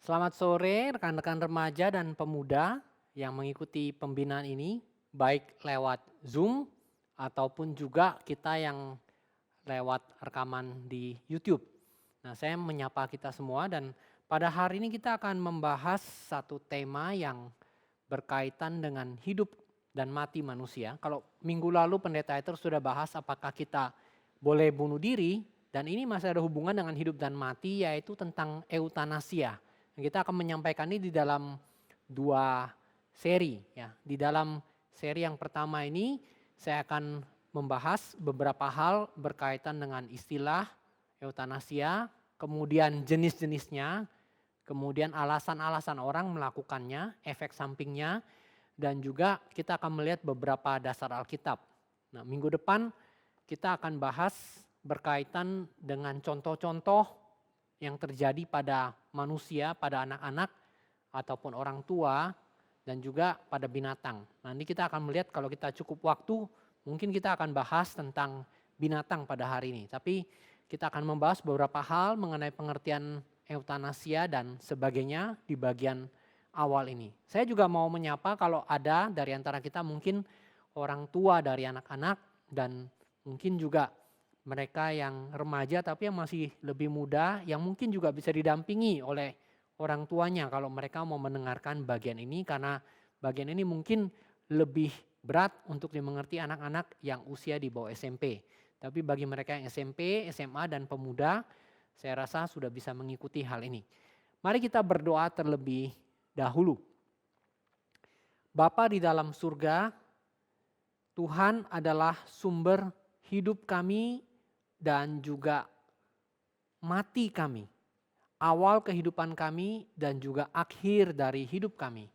Selamat sore rekan-rekan remaja dan pemuda yang mengikuti pembinaan ini, baik lewat Zoom ataupun juga kita yang lewat rekaman di YouTube. Nah, saya menyapa kita semua dan pada hari ini kita akan membahas satu tema yang berkaitan dengan hidup dan mati manusia. Kalau minggu lalu pendeta Eter sudah bahas apakah kita boleh bunuh diri, dan ini masih ada hubungan dengan hidup dan mati, yaitu tentang eutanasia. Kita akan menyampaikan ini di dalam dua seri. Ya. Di dalam seri yang pertama ini saya akan membahas beberapa hal berkaitan dengan istilah eutanasia, kemudian jenis-jenisnya, kemudian alasan-alasan orang melakukannya, efek sampingnya, dan juga kita akan melihat beberapa dasar Alkitab. Nah, minggu depan kita akan bahas berkaitan dengan contoh-contoh yang terjadi pada manusia, pada anak-anak, ataupun orang tua, dan juga pada binatang. Nanti kita akan melihat kalau kita cukup waktu, mungkin kita akan bahas tentang binatang pada hari ini. Tapi kita akan membahas beberapa hal mengenai pengertian eutanasia dan sebagainya di bagian awal ini. Saya juga mau menyapa kalau ada dari antara kita mungkin orang tua dari anak-anak dan mungkin juga mereka yang remaja tapi yang masih lebih muda yang mungkin juga bisa didampingi oleh orang tuanya kalau mereka mau mendengarkan bagian ini, karena bagian ini mungkin lebih berat untuk dimengerti anak-anak yang usia di bawah SMP. Tapi bagi mereka yang SMP, SMA dan pemuda, saya rasa sudah bisa mengikuti hal ini. Mari kita berdoa terlebih dahulu. Bapa di dalam surga, Tuhan adalah sumber hidup kami dan juga mati kami. Awal kehidupan kami dan juga akhir dari hidup kami.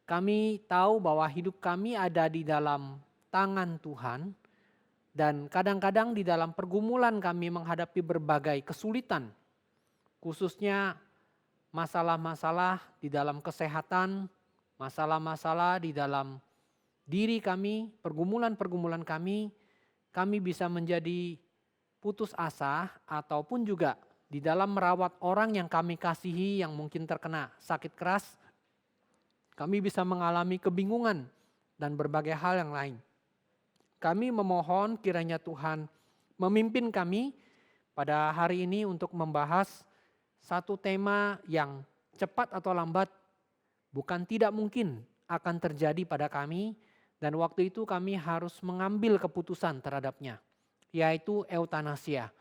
Kami tahu bahwa hidup kami ada di dalam tangan Tuhan, dan kadang-kadang di dalam pergumulan kami menghadapi berbagai kesulitan, khususnya masalah-masalah di dalam kesehatan, masalah-masalah di dalam diri kami, pergumulan-pergumulan kami bisa menjadi putus asa ataupun juga di dalam merawat orang yang kami kasihi yang mungkin terkena sakit keras, kami bisa mengalami kebingungan dan berbagai hal yang lain. Kami memohon kiranya Tuhan memimpin kami pada hari ini untuk membahas satu tema yang cepat atau lambat bukan tidak mungkin akan terjadi pada kami, dan waktu itu kami harus mengambil keputusan terhadapnya, yaitu eutanasia.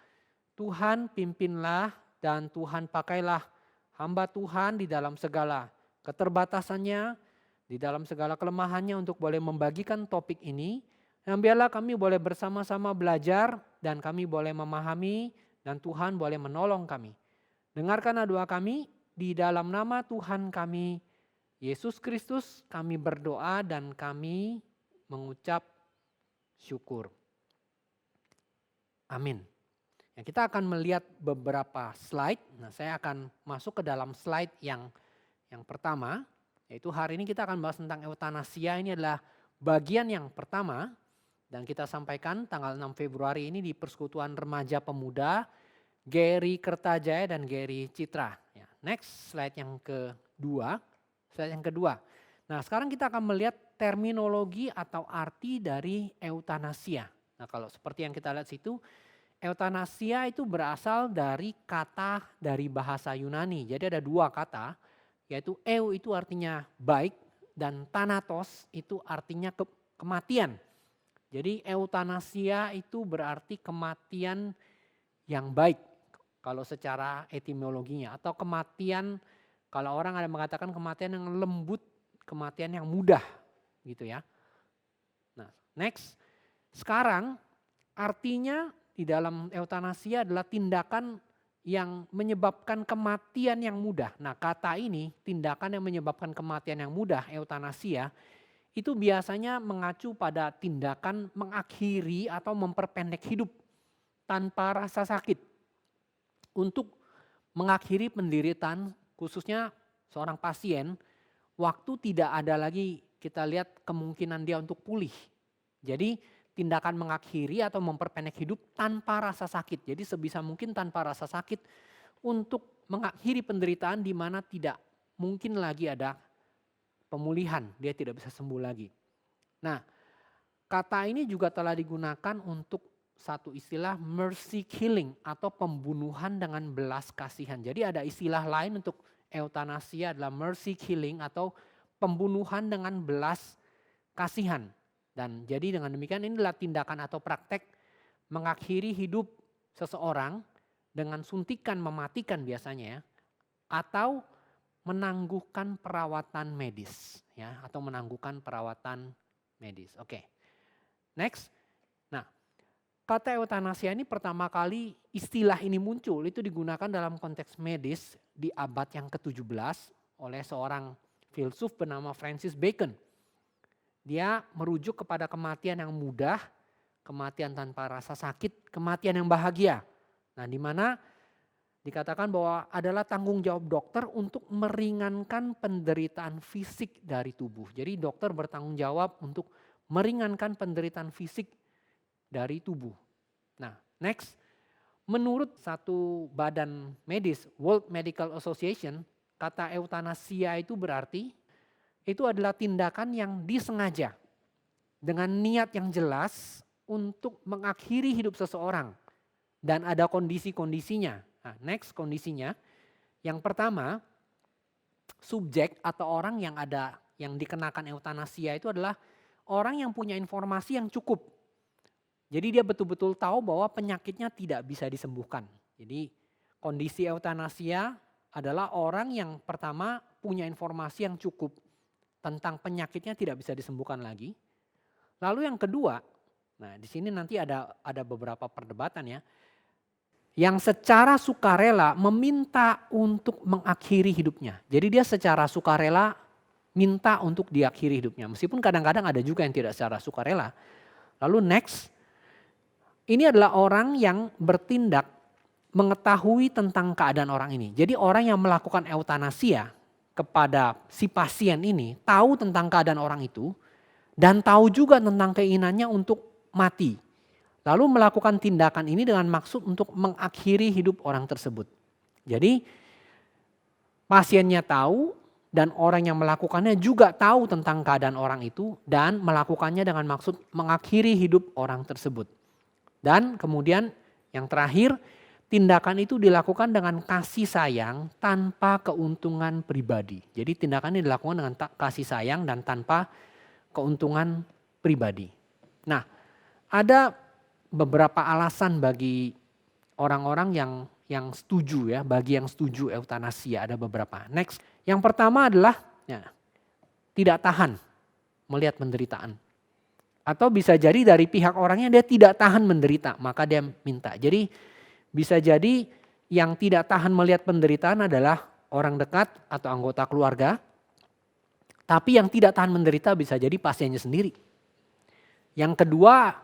Tuhan pimpinlah dan Tuhan pakailah hamba Tuhan di dalam segala keterbatasannya, di dalam segala kelemahannya untuk boleh membagikan topik ini. Dan biarlah kami boleh bersama-sama belajar dan kami boleh memahami dan Tuhan boleh menolong kami. Dengarkanlah doa kami di dalam nama Tuhan kami, Yesus Kristus, kami berdoa dan kami mengucap syukur. Amin. Ya, kita akan melihat beberapa slide. Nah, saya akan masuk ke dalam slide yang pertama, yaitu hari ini kita akan bahas tentang eutanasia. Ini adalah bagian yang pertama dan kita sampaikan tanggal 6 Februari ini di Persekutuan Remaja Pemuda Gary Kertajaya dan Gary Citra. Ya, next slide yang kedua. Slide yang kedua. Nah, sekarang kita akan melihat terminologi atau arti dari eutanasia. Nah, kalau seperti yang kita lihat situ, eutanasia itu berasal dari kata dari bahasa Yunani. Jadi ada dua kata, yaitu eu itu artinya baik dan thanatos itu artinya kematian. Jadi eutanasia itu berarti kematian yang baik kalau secara etimologinya, atau kematian kalau orang ada mengatakan kematian yang lembut, kematian yang mudah gitu ya. Nah, next. Sekarang artinya di dalam eutanasia adalah tindakan yang menyebabkan kematian yang mudah. Nah, kata ini tindakan yang menyebabkan kematian yang mudah, eutanasia, itu biasanya mengacu pada tindakan mengakhiri atau memperpendek hidup tanpa rasa sakit. Untuk mengakhiri penderitaan khususnya seorang pasien, waktu tidak ada lagi kita lihat kemungkinan dia untuk pulih. Jadi tindakan mengakhiri atau memperpendek hidup tanpa rasa sakit. Jadi sebisa mungkin tanpa rasa sakit untuk mengakhiri penderitaan di mana tidak mungkin lagi ada pemulihan, dia tidak bisa sembuh lagi. Nah, kata ini juga telah digunakan untuk satu istilah mercy killing atau pembunuhan dengan belas kasihan. Jadi ada istilah lain untuk eutanasia adalah mercy killing atau pembunuhan dengan belas kasihan. Dan jadi dengan demikian inilah tindakan atau praktek mengakhiri hidup seseorang dengan suntikan mematikan biasanya ya, atau menangguhkan perawatan medis ya, atau menangguhkan perawatan medis. Oke. Next. Nah, kata eutanasia ini pertama kali istilah ini muncul itu digunakan dalam konteks medis di abad yang ke-17 oleh seorang filsuf bernama Francis Bacon. Dia merujuk kepada kematian yang mudah, kematian tanpa rasa sakit, kematian yang bahagia. Nah, di mana dikatakan bahwa adalah tanggung jawab dokter untuk meringankan penderitaan fisik dari tubuh. Jadi dokter bertanggung jawab untuk meringankan penderitaan fisik dari tubuh. Nah, next. Menurut satu badan medis, World Medical Association, kata eutanasia itu berarti itu adalah tindakan yang disengaja dengan niat yang jelas untuk mengakhiri hidup seseorang dan ada kondisi-kondisinya. Nah, next kondisinya, yang pertama, subjek atau orang yang dikenakan eutanasia itu adalah orang yang punya informasi yang cukup. Jadi dia betul-betul tahu bahwa penyakitnya tidak bisa disembuhkan. Jadi kondisi eutanasia adalah orang yang pertama punya informasi yang cukup tentang penyakitnya tidak bisa disembuhkan lagi. Lalu yang kedua, nah di sini nanti ada beberapa perdebatan ya. Yang secara sukarela meminta untuk mengakhiri hidupnya. Jadi dia secara sukarela minta untuk diakhiri hidupnya. Meskipun kadang-kadang ada juga yang tidak secara sukarela. Lalu next, ini adalah orang yang bertindak mengetahui tentang keadaan orang ini. Jadi orang yang melakukan eutanasia kepada si pasien ini tahu tentang keadaan orang itu dan tahu juga tentang keinginannya untuk mati. Lalu melakukan tindakan ini dengan maksud untuk mengakhiri hidup orang tersebut. Jadi pasiennya tahu dan orang yang melakukannya juga tahu tentang keadaan orang itu dan melakukannya dengan maksud mengakhiri hidup orang tersebut. Dan kemudian yang terakhir, tindakan itu dilakukan dengan kasih sayang tanpa keuntungan pribadi. Jadi tindakan ini dilakukan dengan kasih sayang dan tanpa keuntungan pribadi. Nah, ada beberapa alasan bagi orang-orang yang setuju ya, bagi yang setuju eutanasia ada beberapa. Next, yang pertama adalah ya, tidak tahan melihat penderitaan. Atau bisa jadi dari pihak orangnya dia tidak tahan menderita, maka dia minta. Jadi bisa jadi yang tidak tahan melihat penderitaan adalah orang dekat atau anggota keluarga. Tapi yang tidak tahan menderita bisa jadi pasiennya sendiri. Yang kedua,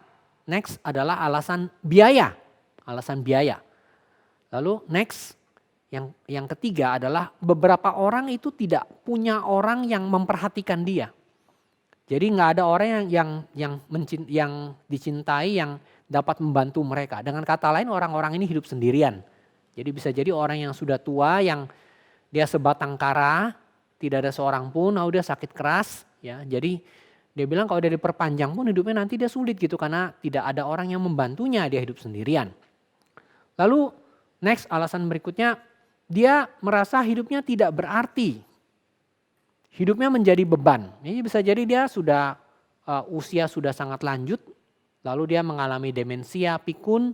next adalah alasan biaya. Alasan biaya. Lalu next, yang ketiga adalah beberapa orang itu tidak punya orang yang memperhatikan dia. Jadi nggak ada orang yang dicintai yang dapat membantu mereka. Dengan kata lain orang-orang ini hidup sendirian. Jadi bisa jadi orang yang sudah tua yang dia sebatang kara, tidak ada seorang pun, dia sakit keras. Ya, jadi dia bilang kalau dia diperpanjang pun hidupnya nanti dia sulit gitu karena tidak ada orang yang membantunya, dia hidup sendirian. Lalu next alasan berikutnya, dia merasa hidupnya tidak berarti. Hidupnya menjadi beban. Ini bisa jadi dia sudah usia sudah sangat lanjut, lalu dia mengalami demensia, pikun,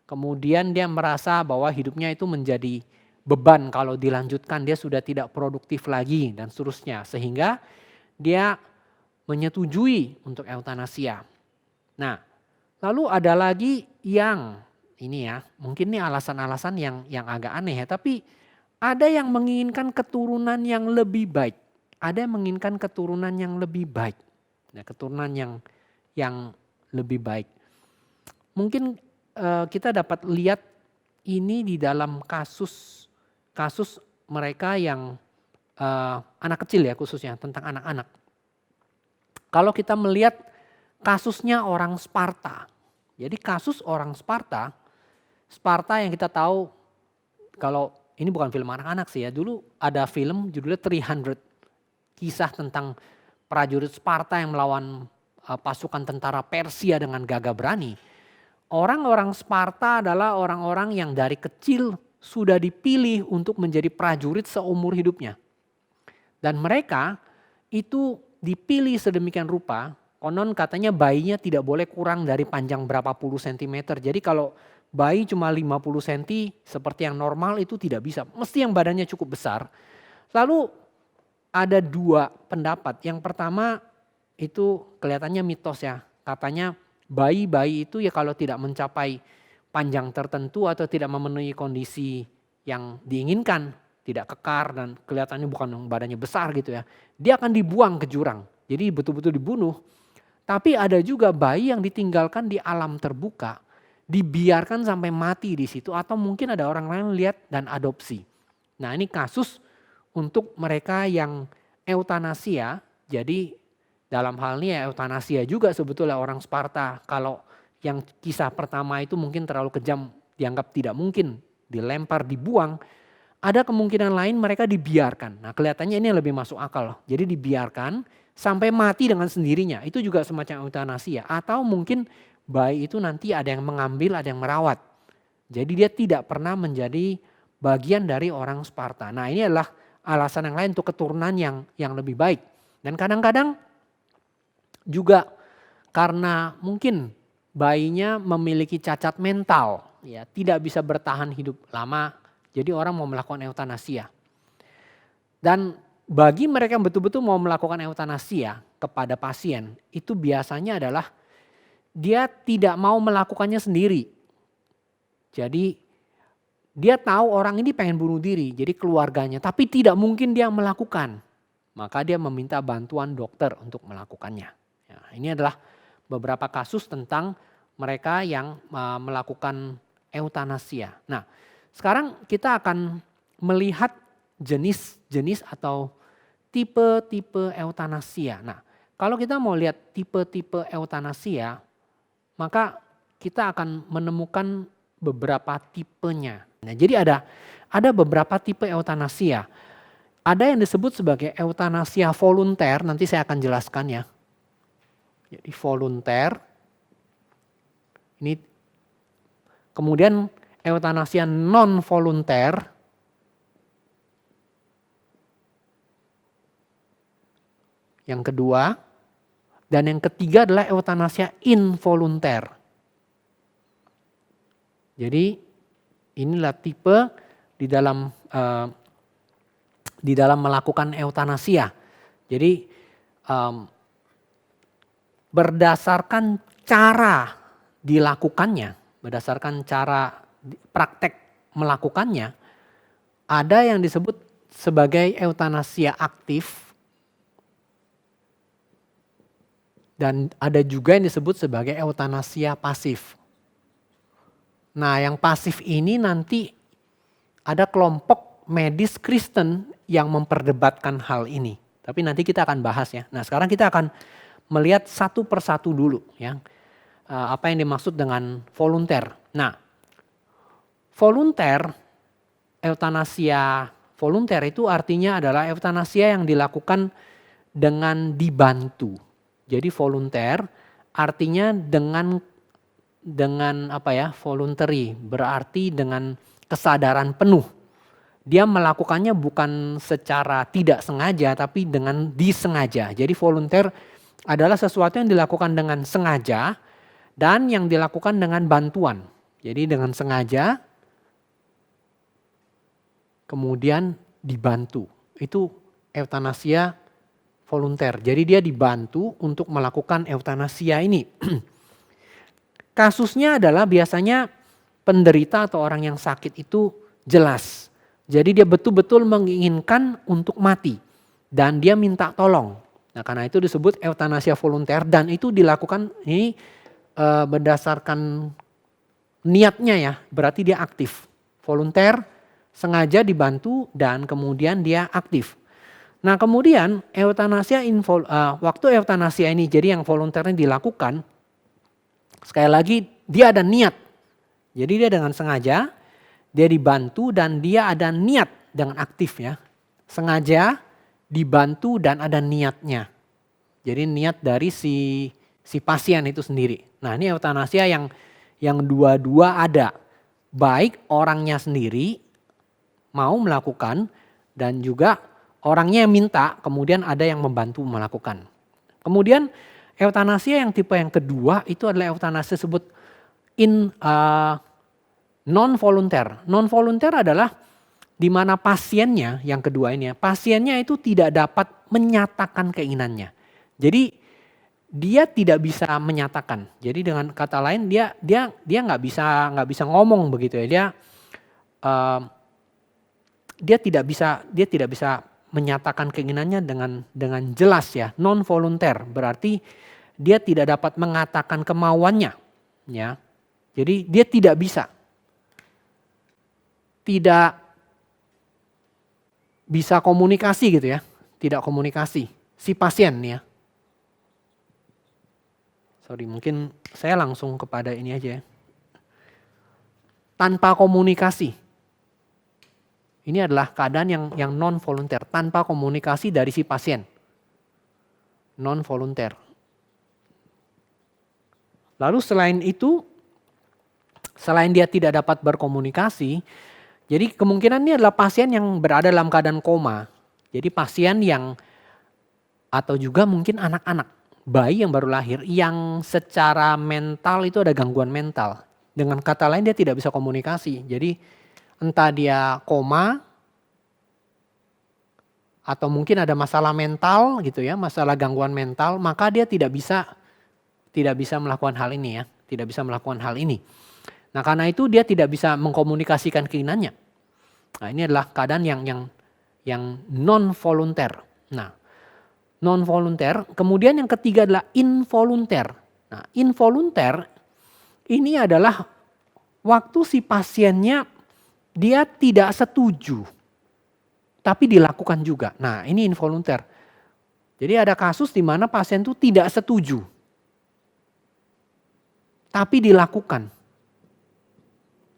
kemudian dia merasa bahwa hidupnya itu menjadi beban kalau dilanjutkan dia sudah tidak produktif lagi dan seterusnya. Sehingga dia menyetujui untuk eutanasia. Nah, lalu ada lagi yang ini ya, mungkin ini alasan-alasan yang agak aneh ya, tapi ada yang menginginkan keturunan yang lebih baik. Ada yang menginginkan keturunan yang lebih baik. Nah, keturunan yang lebih baik. Mungkin kita dapat lihat ini di dalam kasus mereka yang anak kecil ya khususnya tentang anak-anak. Kalau kita melihat kasusnya orang Sparta. Jadi kasus orang Sparta yang kita tahu kalau ini bukan film anak-anak sih ya, dulu ada film judulnya 300, kisah tentang prajurit Sparta yang melawan pasukan tentara Persia dengan gagah berani. Orang-orang Sparta adalah orang-orang yang dari kecil sudah dipilih untuk menjadi prajurit seumur hidupnya. Dan mereka itu dipilih sedemikian rupa, konon katanya bayinya tidak boleh kurang dari panjang berapa puluh sentimeter. Jadi kalau bayi cuma 50 cm seperti yang normal itu tidak bisa. Mesti yang badannya cukup besar. Lalu ada dua pendapat. Yang pertama itu kelihatannya mitos ya. Katanya bayi-bayi itu ya kalau tidak mencapai panjang tertentu atau tidak memenuhi kondisi yang diinginkan, tidak kekar dan kelihatannya bukan badannya besar gitu ya, dia akan dibuang ke jurang. Jadi betul-betul dibunuh. Tapi ada juga bayi yang ditinggalkan di alam terbuka, dibiarkan sampai mati di situ atau mungkin ada orang lain lihat dan adopsi. Nah, ini kasus untuk mereka yang eutanasia. Jadi dalam hal ini ya eutanasia juga sebetulnya orang Sparta. Kalau yang kisah pertama itu mungkin terlalu kejam, dianggap tidak mungkin, dilempar, dibuang. Ada kemungkinan lain mereka dibiarkan. Nah, kelihatannya ini lebih masuk akal. Jadi dibiarkan sampai mati dengan sendirinya. Itu juga semacam eutanasia. Atau mungkin bayi itu nanti ada yang mengambil, ada yang merawat. Jadi dia tidak pernah menjadi bagian dari orang Sparta. Nah, ini adalah alasan yang lain untuk keturunan yang lebih baik. Dan kadang-kadang juga karena mungkin bayinya memiliki cacat mental, ya tidak bisa bertahan hidup lama, jadi orang mau melakukan eutanasia. Dan bagi mereka yang betul-betul mau melakukan eutanasia kepada pasien, itu biasanya adalah dia tidak mau melakukannya sendiri. Jadi dia tahu orang ini pengen bunuh diri, jadi keluarganya, tapi tidak mungkin dia melakukan. Maka dia meminta bantuan dokter untuk melakukannya. Ya, ini adalah beberapa kasus tentang mereka yang melakukan eutanasia. Nah, sekarang kita akan melihat jenis-jenis atau tipe-tipe eutanasia. Nah, kalau kita mau lihat tipe-tipe eutanasia, maka kita akan menemukan beberapa tipenya. Nah, jadi ada beberapa tipe eutanasia. Ada yang disebut sebagai eutanasia volunter, nanti saya akan jelaskan ya. Jadi volunter, ini kemudian eutanasia non volunter, yang kedua, dan yang ketiga adalah eutanasia involunter. Jadi inilah tipe di dalam melakukan eutanasia. Jadi berdasarkan cara dilakukannya, berdasarkan cara praktek melakukannya, ada yang disebut sebagai eutanasia aktif dan ada juga yang disebut sebagai eutanasia pasif. Nah, yang pasif ini nanti ada kelompok medis Kristen yang memperdebatkan hal ini. Tapi nanti kita akan bahas ya. Nah, sekarang kita akan melihat satu persatu dulu ya. Apa yang dimaksud dengan volunter. Nah, volunter, eutanasia volunter itu artinya adalah eutanasia yang dilakukan dengan dibantu. Jadi volunter artinya dengan voluntary, berarti dengan kesadaran penuh. Dia melakukannya bukan secara tidak sengaja tapi dengan disengaja. Jadi volunter adalah sesuatu yang dilakukan dengan sengaja dan yang dilakukan dengan bantuan. Jadi dengan sengaja kemudian dibantu. Itu eutanasia volunter. Jadi dia dibantu untuk melakukan eutanasia ini. Kasusnya adalah biasanya penderita atau orang yang sakit itu jelas. Jadi dia betul-betul menginginkan untuk mati dan dia minta tolong. Nah, karena itu disebut eutanasia volunter dan itu dilakukan ini berdasarkan niatnya ya, berarti dia aktif. Volunter sengaja dibantu dan kemudian dia aktif. Nah, kemudian eutanasia waktu eutanasia ini jadi yang volunternya dilakukan, sekali lagi dia ada niat. Jadi dia dengan sengaja dia dibantu dan dia ada niat dengan aktif ya. Sengaja dibantu dan ada niatnya. Jadi niat dari si pasien itu sendiri. Nah ini eutanasia yang dua-dua ada. Baik orangnya sendiri mau melakukan dan juga orangnya yang minta kemudian ada yang membantu melakukan. Kemudian eutanasia yang tipe yang kedua itu adalah eutanasia disebut non-volunteer. Non-volunteer adalah di mana pasiennya, yang kedua ini ya, pasiennya itu tidak dapat menyatakan keinginannya. Jadi dia tidak bisa menyatakan. Jadi dengan kata lain dia nggak bisa ngomong begitu ya. Dia tidak bisa menyatakan keinginannya dengan jelas ya. Non volunteer berarti dia tidak dapat mengatakan kemauannya ya. Jadi dia tidak bisa komunikasi gitu ya. Tidak komunikasi si pasien ya. Sorry, mungkin saya langsung kepada ini aja ya. Tanpa komunikasi. Ini adalah keadaan yang non volunteer, tanpa komunikasi dari si pasien. Non volunteer. Lalu selain itu, selain dia tidak dapat berkomunikasi, jadi kemungkinan ini adalah pasien yang berada dalam keadaan koma. Jadi pasien yang atau juga mungkin anak-anak, bayi yang baru lahir yang secara mental itu ada gangguan mental. Dengan kata lain dia tidak bisa komunikasi. Jadi entah dia koma atau mungkin ada masalah mental gitu ya, masalah gangguan mental, maka dia tidak bisa melakukan hal ini ya, tidak bisa melakukan hal ini. Nah karena itu dia tidak bisa mengkomunikasikan keinginannya. Nah ini adalah keadaan yang non volunteer. Nah non volunteer, kemudian yang ketiga adalah involunteer. Nah involunteer ini adalah waktu si pasiennya dia tidak setuju, tapi dilakukan juga. Nah ini involunteer. Jadi ada kasus di mana pasien itu tidak setuju, tapi dilakukan.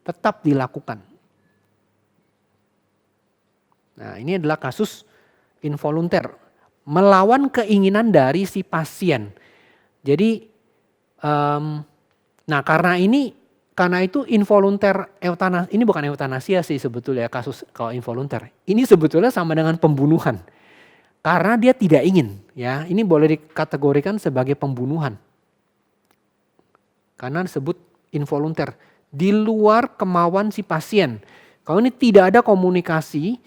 Tetap dilakukan. Nah ini adalah kasus involunteer. Melawan keinginan dari si pasien. Jadi, nah karena itu involunteer eutanasia, ini bukan eutanasia sih sebetulnya kasus kalau involunteer. Ini sebetulnya sama dengan pembunuhan. Karena dia tidak ingin ya, ini boleh dikategorikan sebagai pembunuhan. Karena disebut involunteer, di luar kemauan si pasien. Kalau ini tidak ada komunikasi,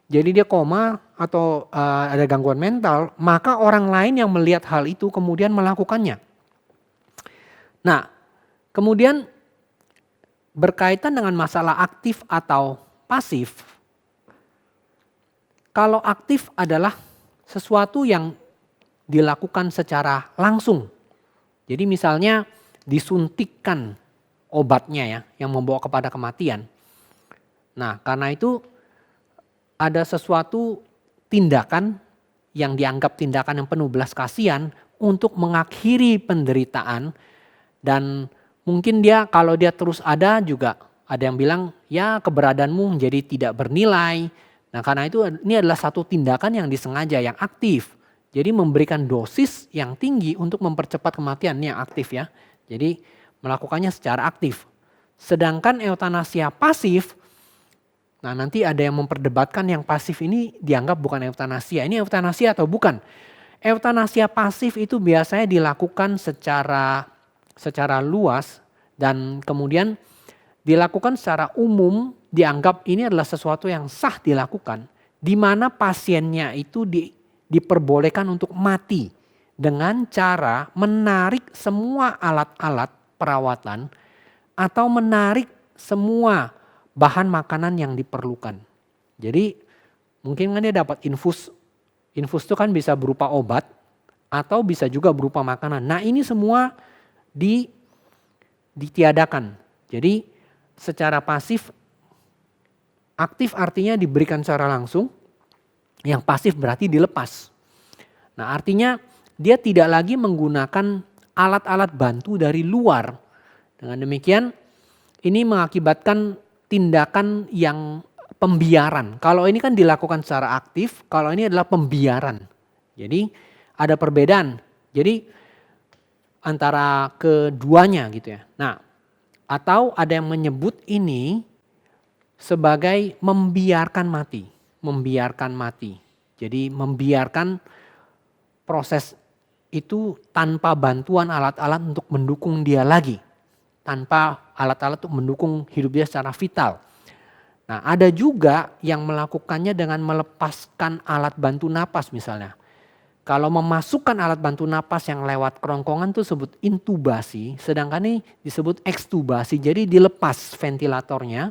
jadi dia koma atau ada gangguan mental, maka orang lain yang melihat hal itu kemudian melakukannya. Nah, kemudian berkaitan dengan masalah aktif atau pasif. Kalau aktif adalah sesuatu yang dilakukan secara langsung. Jadi misalnya disuntikkan obatnya ya, yang membawa kepada kematian. Nah, karena itu ada sesuatu tindakan yang dianggap tindakan yang penuh belas kasihan untuk mengakhiri penderitaan, dan mungkin kalau dia terus ada juga ada yang bilang ya keberadaanmu menjadi tidak bernilai. Nah karena itu ini adalah satu tindakan yang disengaja, yang aktif. Jadi memberikan dosis yang tinggi untuk mempercepat kematian, ini yang aktif ya. Jadi melakukannya secara aktif. Sedangkan eutanasia pasif, nah nanti ada yang memperdebatkan yang pasif ini dianggap bukan eutanasia. Ini eutanasia atau bukan? Eutanasia pasif itu biasanya dilakukan secara luas dan kemudian dilakukan secara umum, dianggap ini adalah sesuatu yang sah dilakukan. Di mana pasiennya itu diperbolehkan untuk mati dengan cara menarik semua alat-alat perawatan atau menarik semua bahan makanan yang diperlukan. Jadi mungkin kan dia dapat infus. Infus itu kan bisa berupa obat atau bisa juga berupa makanan. Nah ini semua ditiadakan. Jadi secara pasif, aktif artinya diberikan secara langsung. Yang pasif berarti dilepas. Nah artinya dia tidak lagi menggunakan alat-alat bantu dari luar. Dengan demikian ini mengakibatkan tindakan yang pembiaran. Kalau ini kan dilakukan secara aktif, kalau ini adalah pembiaran. Jadi ada perbedaan. Jadi antara keduanya gitu ya. Nah, atau ada yang menyebut ini sebagai membiarkan mati. Membiarkan mati. Jadi membiarkan proses itu tanpa bantuan alat-alat untuk mendukung dia lagi. Tanpa alat-alat untuk mendukung hidup dia secara vital. Nah, ada juga yang melakukannya dengan melepaskan alat bantu napas misalnya. Kalau memasukkan alat bantu napas yang lewat kerongkongan itu disebut intubasi, sedangkan ini disebut ekstubasi, jadi dilepas ventilatornya.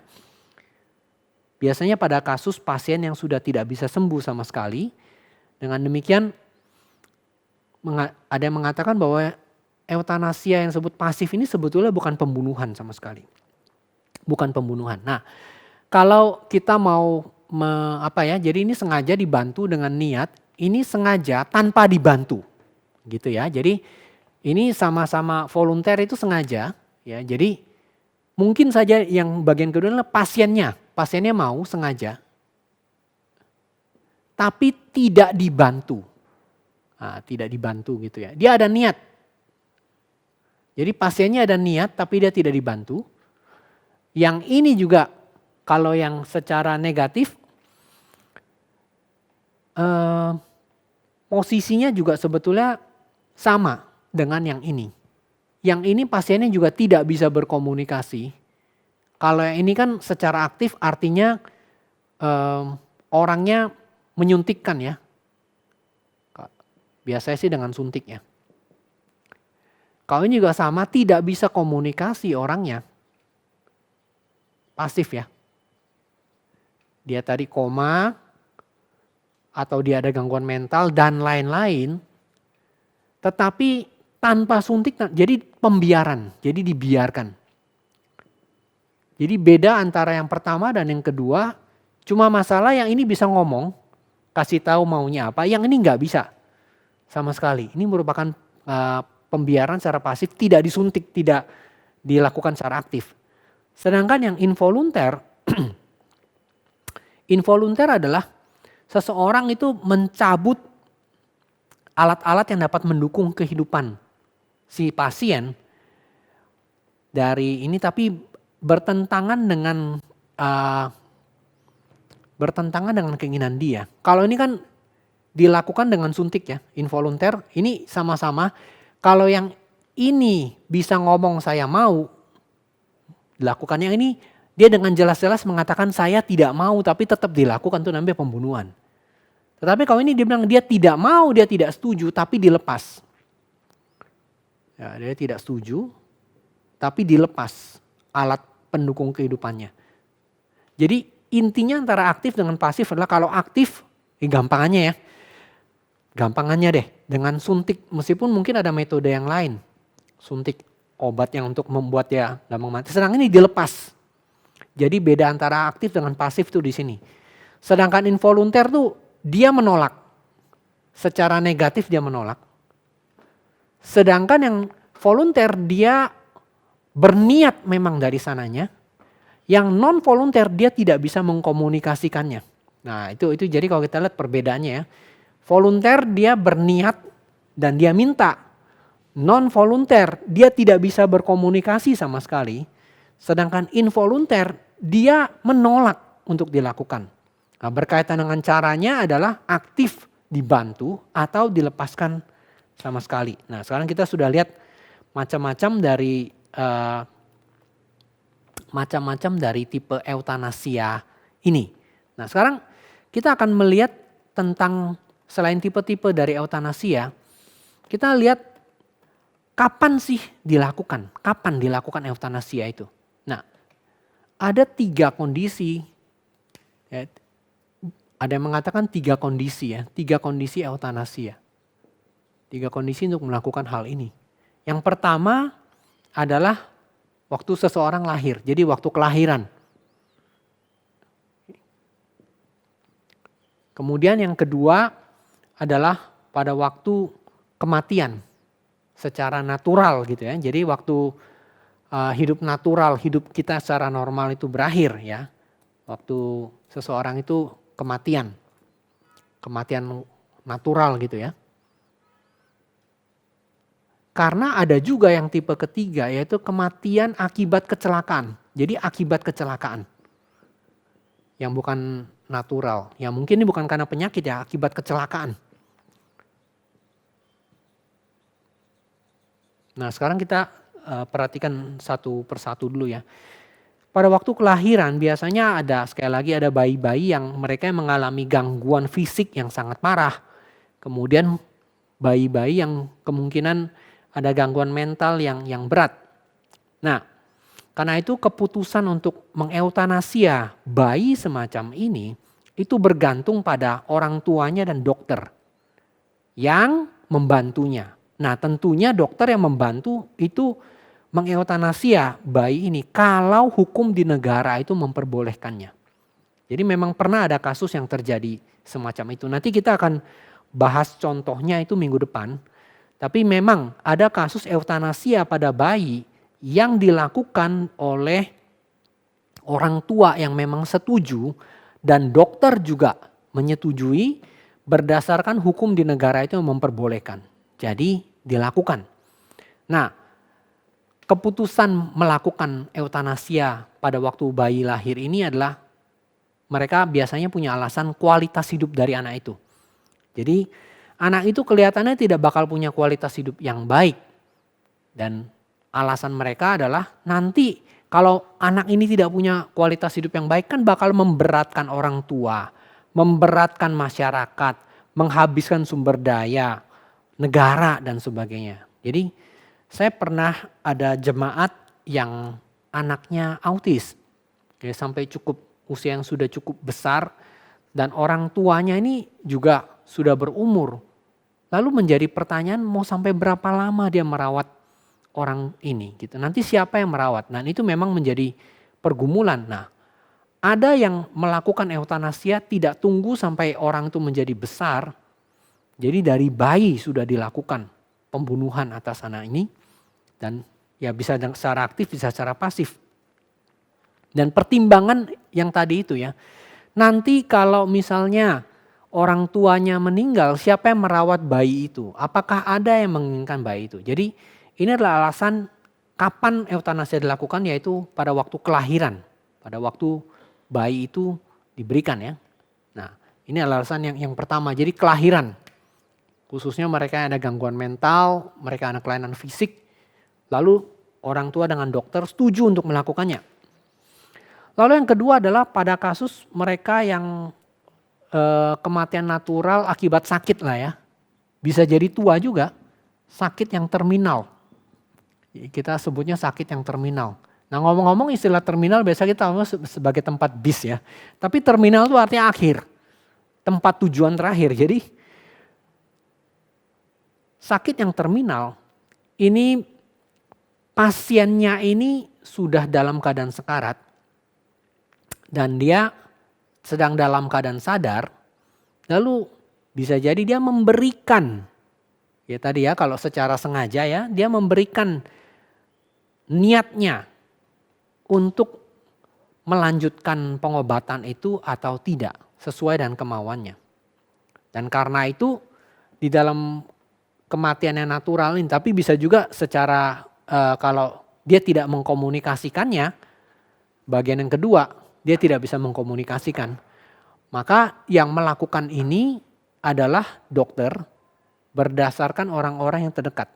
Biasanya pada kasus pasien yang sudah tidak bisa sembuh sama sekali. Dengan demikian ada yang mengatakan bahwa eutanasia yang disebut pasif ini sebetulnya bukan pembunuhan sama sekali. Bukan pembunuhan. Nah, kalau kita mau jadi ini sengaja dibantu dengan niat, ini sengaja tanpa dibantu. Gitu ya. Jadi ini sama-sama volunteer itu sengaja ya. Jadi mungkin saja yang bagian kedua adalah pasiennya. Pasiennya mau sengaja. Tapi tidak dibantu. Nah, tidak dibantu gitu ya. Dia ada niat. Jadi pasiennya ada niat tapi dia tidak dibantu. Yang ini juga kalau yang secara negatif posisinya juga sebetulnya sama dengan yang ini. Yang ini pasiennya juga tidak bisa berkomunikasi. Kalau yang ini kan secara aktif artinya orangnya menyuntikkan ya. Biasanya sih dengan suntik ya. Kalau ini juga sama, tidak bisa komunikasi orangnya. Pasif ya. Dia tadi koma, atau dia ada gangguan mental dan lain-lain, tetapi tanpa suntik, jadi pembiaran, jadi dibiarkan. Jadi beda antara yang pertama dan yang kedua, cuma masalah yang ini bisa ngomong, kasih tahu maunya apa, yang ini nggak bisa sama sekali. Ini merupakan pembiaran secara pasif, tidak disuntik, tidak dilakukan secara aktif. Sedangkan yang involunter, involunter adalah seseorang itu mencabut alat-alat yang dapat mendukung kehidupan si pasien dari ini, tapi bertentangan dengan keinginan dia. Kalau ini kan dilakukan dengan suntik ya, involunter, ini sama-sama. Kalau yang ini bisa ngomong saya mau, dilakukan. Yang ini dia dengan jelas-jelas mengatakan saya tidak mau, tapi tetap dilakukan, itu namanya pembunuhan. Tetapi kalau ini dia bilang dia tidak mau, dia tidak setuju, tapi dilepas. Ya, dia tidak setuju, tapi dilepas alat pendukung kehidupannya. Jadi intinya antara aktif dengan pasif adalah kalau aktif, gampangannya ya. Gampangannya deh, dengan suntik, meskipun mungkin ada metode yang lain. Suntik obat yang untuk membuat dia gampang mati. Sedangkan ini dilepas. Jadi beda antara aktif dengan pasif tuh di sini. Sedangkan involunter tuh dia menolak. Secara negatif dia menolak. Sedangkan yang volunteer dia berniat memang dari sananya. Yang non volunteer dia tidak bisa mengkomunikasikannya. Nah itu jadi kalau kita lihat perbedaannya ya. Volunteer dia berniat dan dia minta. Non volunteer dia tidak bisa berkomunikasi sama sekali. Sedangkan involunteer dia menolak untuk dilakukan. Nah, berkaitan dengan caranya adalah aktif dibantu atau dilepaskan sama sekali. Nah sekarang kita sudah lihat macam-macam dari tipe eutanasia ini. Nah sekarang kita akan melihat tentang selain tipe-tipe dari eutanasia, kita lihat kapan sih dilakukan, kapan dilakukan eutanasia itu. Nah ada 3 kondisi, ya, ada yang mengatakan 3 kondisi ya, 3 kondisi eutanasia. 3 kondisi untuk melakukan hal ini. Yang pertama adalah waktu seseorang lahir, jadi waktu kelahiran. Kemudian yang kedua adalah pada waktu kematian secara natural gitu ya. Jadi waktu hidup natural, hidup kita secara normal itu berakhir ya. Waktu seseorang itu kematian natural gitu ya. Karena ada juga yang tipe ketiga yaitu kematian akibat kecelakaan. Jadi akibat kecelakaan. Yang bukan natural. Ya mungkin ini bukan karena penyakit ya, akibat kecelakaan. Nah sekarang kita perhatikan satu persatu dulu ya. Pada waktu kelahiran biasanya ada sekali lagi ada bayi-bayi yang mereka mengalami gangguan fisik yang sangat parah. Kemudian bayi-bayi yang kemungkinan ada gangguan mental yang berat. Nah, karena itu keputusan untuk mengeutanasia bayi semacam ini itu bergantung pada orang tuanya dan dokter yang membantunya. Nah, tentunya dokter yang membantu itu mengeutanasia bayi ini kalau hukum di negara itu memperbolehkannya. Jadi memang pernah ada kasus yang terjadi semacam itu. Nanti kita akan bahas contohnya itu minggu depan. Tapi memang ada kasus eutanasia pada bayi yang dilakukan oleh orang tua yang memang setuju dan dokter juga menyetujui berdasarkan hukum di negara itu yang memperbolehkan. Jadi dilakukan. Nah, keputusan melakukan eutanasia pada waktu bayi lahir ini adalah mereka biasanya punya alasan kualitas hidup dari anak itu. Jadi anak itu kelihatannya tidak bakal punya kualitas hidup yang baik. Dan alasan mereka adalah nanti kalau anak ini tidak punya kualitas hidup yang baik kan bakal memberatkan orang tua, memberatkan masyarakat, menghabiskan sumber daya, negara dan sebagainya. Jadi saya pernah ada jemaat yang anaknya autis, ya, sampai usia yang sudah cukup besar dan orang tuanya ini juga sudah berumur. Lalu menjadi pertanyaan mau sampai berapa lama dia merawat orang ini gitu. Nanti siapa yang merawat? Nah itu memang menjadi pergumulan. Nah ada yang melakukan eutanasia tidak tunggu sampai orang itu menjadi besar. Jadi dari bayi sudah dilakukan pembunuhan atas anak ini. Dan ya bisa secara aktif, bisa secara pasif. Dan pertimbangan yang tadi itu ya. Nanti kalau misalnya orang tuanya meninggal, siapa yang merawat bayi itu? Apakah ada yang menginginkan bayi itu? Jadi ini adalah alasan kapan eutanasia dilakukan yaitu pada waktu kelahiran. Pada waktu bayi itu diberikan ya. Nah ini adalah alasan yang pertama. Jadi kelahiran. Khususnya mereka yang ada gangguan mental, mereka ada kelainan fisik. Lalu orang tua dengan dokter setuju untuk melakukannya. Lalu yang kedua adalah pada kasus mereka yang kematian natural akibat sakit lah ya. Bisa jadi tua juga, sakit yang terminal. Kita sebutnya sakit yang terminal. Nah ngomong-ngomong istilah terminal biasa kita ngomong sebagai tempat bis ya. Tapi terminal itu artinya akhir, tempat tujuan terakhir. Jadi sakit yang terminal ini pasiennya ini sudah dalam keadaan sekarat dan dia sedang dalam keadaan sadar, lalu bisa jadi dia memberikan, ya tadi ya kalau secara sengaja ya, dia memberikan niatnya untuk melanjutkan pengobatan itu atau tidak sesuai dengan kemauannya. Dan karena itu di dalam kematian yang natural ini, tapi bisa juga secara kalau dia tidak mengkomunikasikannya, bagian yang kedua dia tidak bisa mengkomunikasikan. Maka yang melakukan ini adalah dokter berdasarkan orang-orang yang terdekat.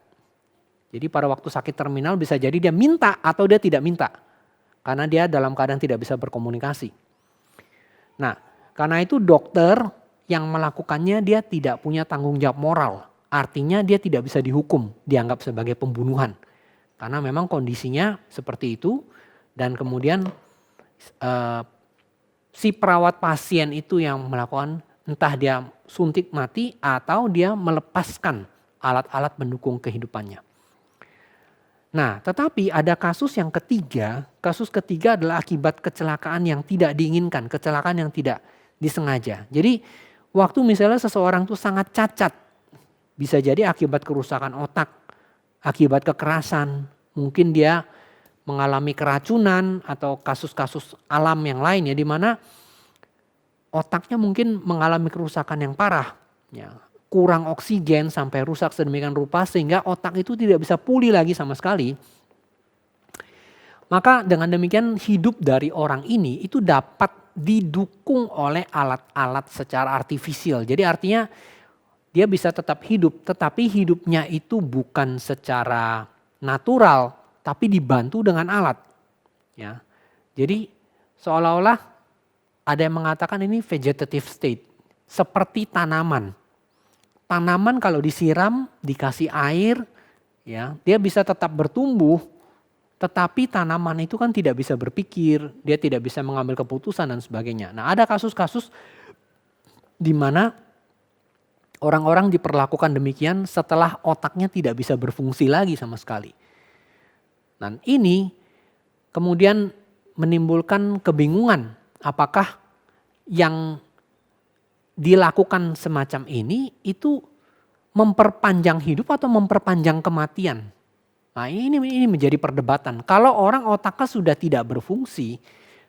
Jadi pada waktu sakit terminal bisa jadi dia minta atau dia tidak minta. Karena dia dalam keadaan tidak bisa berkomunikasi. Nah karena itu dokter yang melakukannya dia tidak punya tanggung jawab moral. Artinya dia tidak bisa dihukum, dianggap sebagai pembunuhan. Karena memang kondisinya seperti itu dan kemudian si perawat pasien itu yang melakukan entah dia suntik mati atau dia melepaskan alat-alat pendukung kehidupannya. Nah tetapi ada kasus yang ketiga, kasus ketiga adalah akibat kecelakaan yang tidak diinginkan, kecelakaan yang tidak disengaja. Jadi waktu misalnya seseorang itu sangat cacat, bisa jadi akibat kerusakan otak, akibat kekerasan, mungkin dia mengalami keracunan atau kasus-kasus alam yang lain ya, di mana otaknya mungkin mengalami kerusakan yang parah, ya, kurang oksigen sampai rusak sedemikian rupa sehingga otak itu tidak bisa pulih lagi sama sekali. Maka dengan demikian hidup dari orang ini itu dapat didukung oleh alat-alat secara artifisial. Jadi artinya dia bisa tetap hidup, tetapi hidupnya itu bukan secara natural, tapi dibantu dengan alat. Ya, jadi seolah-olah ada yang mengatakan ini vegetative state, seperti tanaman. Tanaman kalau disiram, dikasih air, ya, dia bisa tetap bertumbuh. Tetapi tanaman itu kan tidak bisa berpikir, dia tidak bisa mengambil keputusan dan sebagainya. Nah, ada kasus-kasus di mana orang-orang diperlakukan demikian setelah otaknya tidak bisa berfungsi lagi sama sekali. Dan ini kemudian menimbulkan kebingungan, apakah yang dilakukan semacam ini itu memperpanjang hidup atau memperpanjang kematian. Nah, ini menjadi perdebatan. Kalau orang otaknya sudah tidak berfungsi,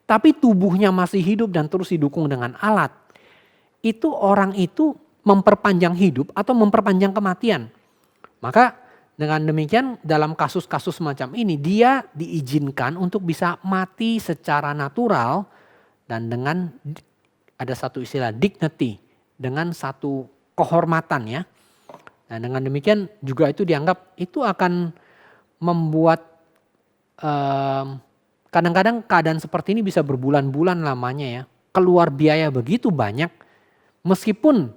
tapi tubuhnya masih hidup dan terus didukung dengan alat, itu orang itu memperpanjang hidup atau memperpanjang kematian. Maka dengan demikian dalam kasus-kasus semacam ini dia diizinkan untuk bisa mati secara natural dan dengan ada satu istilah dignity, dengan satu kehormatan ya. Nah, dengan demikian juga itu dianggap itu akan membuat kadang-kadang keadaan seperti ini bisa berbulan-bulan lamanya ya. Keluar biaya begitu banyak, meskipun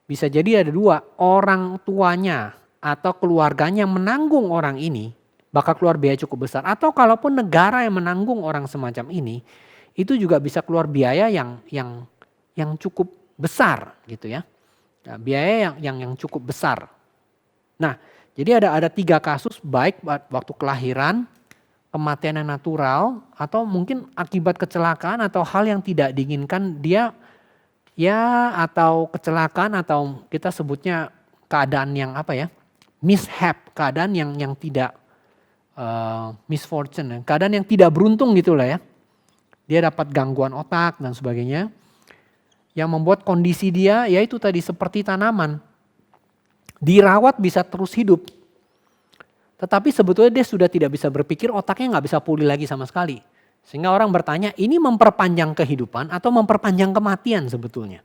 bisa jadi ada dua, orang tuanya atau keluarganya menanggung orang ini, bakal keluar biaya cukup besar. Atau kalaupun negara yang menanggung orang semacam ini, itu juga bisa keluar biaya yang cukup besar gitu ya. Nah, biaya yang cukup besar. Nah, jadi ada 3 kasus, baik waktu kelahiran, kematian yang natural, atau mungkin akibat kecelakaan atau hal yang tidak diinginkan dia ya, atau kecelakaan atau kita sebutnya keadaan yang apa ya, mishap, keadaan yang tidak misfortune, keadaan yang tidak beruntung gitulah ya. Dia dapat gangguan otak dan sebagainya yang membuat kondisi dia yaitu tadi seperti tanaman. Dirawat bisa terus hidup. Tetapi sebetulnya dia sudah tidak bisa berpikir, otaknya nggak bisa pulih lagi sama sekali. Sehingga orang bertanya, ini memperpanjang kehidupan atau memperpanjang kematian sebetulnya?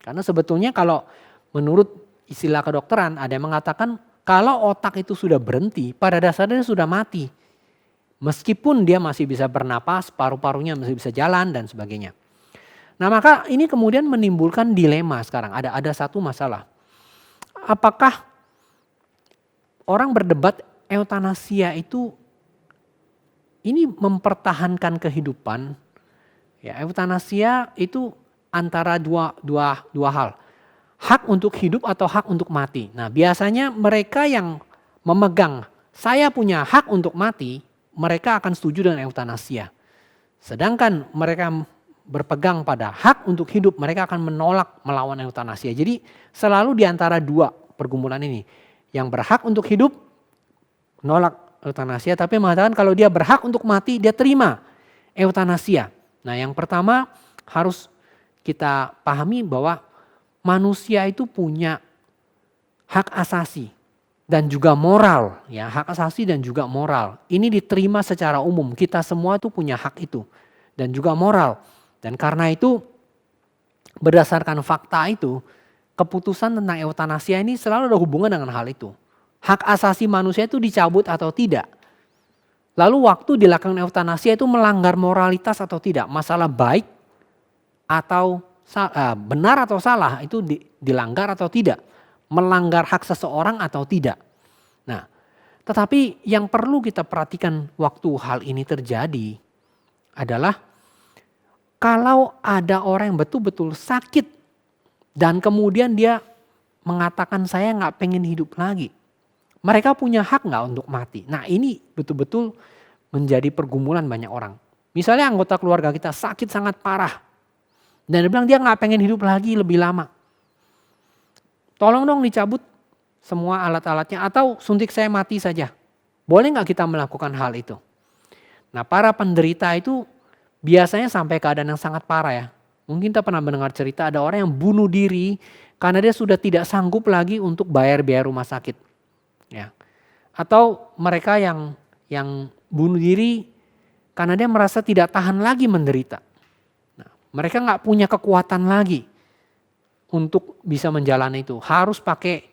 Karena sebetulnya kalau menurut istilah kedokteran ada yang mengatakan kalau otak itu sudah berhenti, pada dasarnya sudah mati. Meskipun dia masih bisa bernapas, paru-parunya masih bisa jalan dan sebagainya. Nah, maka ini kemudian menimbulkan dilema sekarang. Ada satu masalah. Apakah orang berdebat eutanasia itu ini mempertahankan kehidupan? Ya, eutanasia itu antara dua hal. Hak untuk hidup atau hak untuk mati. Nah, biasanya mereka yang memegang saya punya hak untuk mati, mereka akan setuju dengan eutanasia. Sedangkan mereka berpegang pada hak untuk hidup, mereka akan menolak melawan eutanasia. Jadi selalu di antara dua pergumulan ini. Yang berhak untuk hidup, nolak eutanasia, tapi mengatakan kalau dia berhak untuk mati, dia terima eutanasia. Nah, yang pertama harus kita pahami bahwa manusia itu punya hak asasi dan juga moral, ya, hak asasi dan juga moral. Ini diterima secara umum, kita semua itu punya hak itu dan juga moral. Dan karena itu berdasarkan fakta itu, keputusan tentang eutanasia ini selalu ada hubungan dengan hal itu. Hak asasi manusia itu dicabut atau tidak. Lalu waktu dilakukan eutanasia itu melanggar moralitas atau tidak. Masalah baik atau benar atau salah itu dilanggar atau tidak. Melanggar hak seseorang atau tidak. Nah, tetapi yang perlu kita perhatikan waktu hal ini terjadi adalah kalau ada orang yang betul-betul sakit dan kemudian dia mengatakan saya nggak pengen hidup lagi. Mereka punya hak nggak untuk mati? Nah, ini betul-betul menjadi pergumulan banyak orang. Misalnya anggota keluarga kita sakit sangat parah. Dan dia bilang dia nggak pengen hidup lagi lebih lama. Tolong dong dicabut semua alat-alatnya atau suntik saya mati saja. Boleh nggak kita melakukan hal itu? Nah, para penderita itu biasanya sampai keadaan yang sangat parah ya. Mungkin kita pernah mendengar cerita ada orang yang bunuh diri karena dia sudah tidak sanggup lagi untuk bayar biaya rumah sakit. Ya. Atau mereka yang bunuh diri karena dia merasa tidak tahan lagi menderita. Nah, mereka nggak punya kekuatan lagi untuk bisa menjalani itu. Harus pakai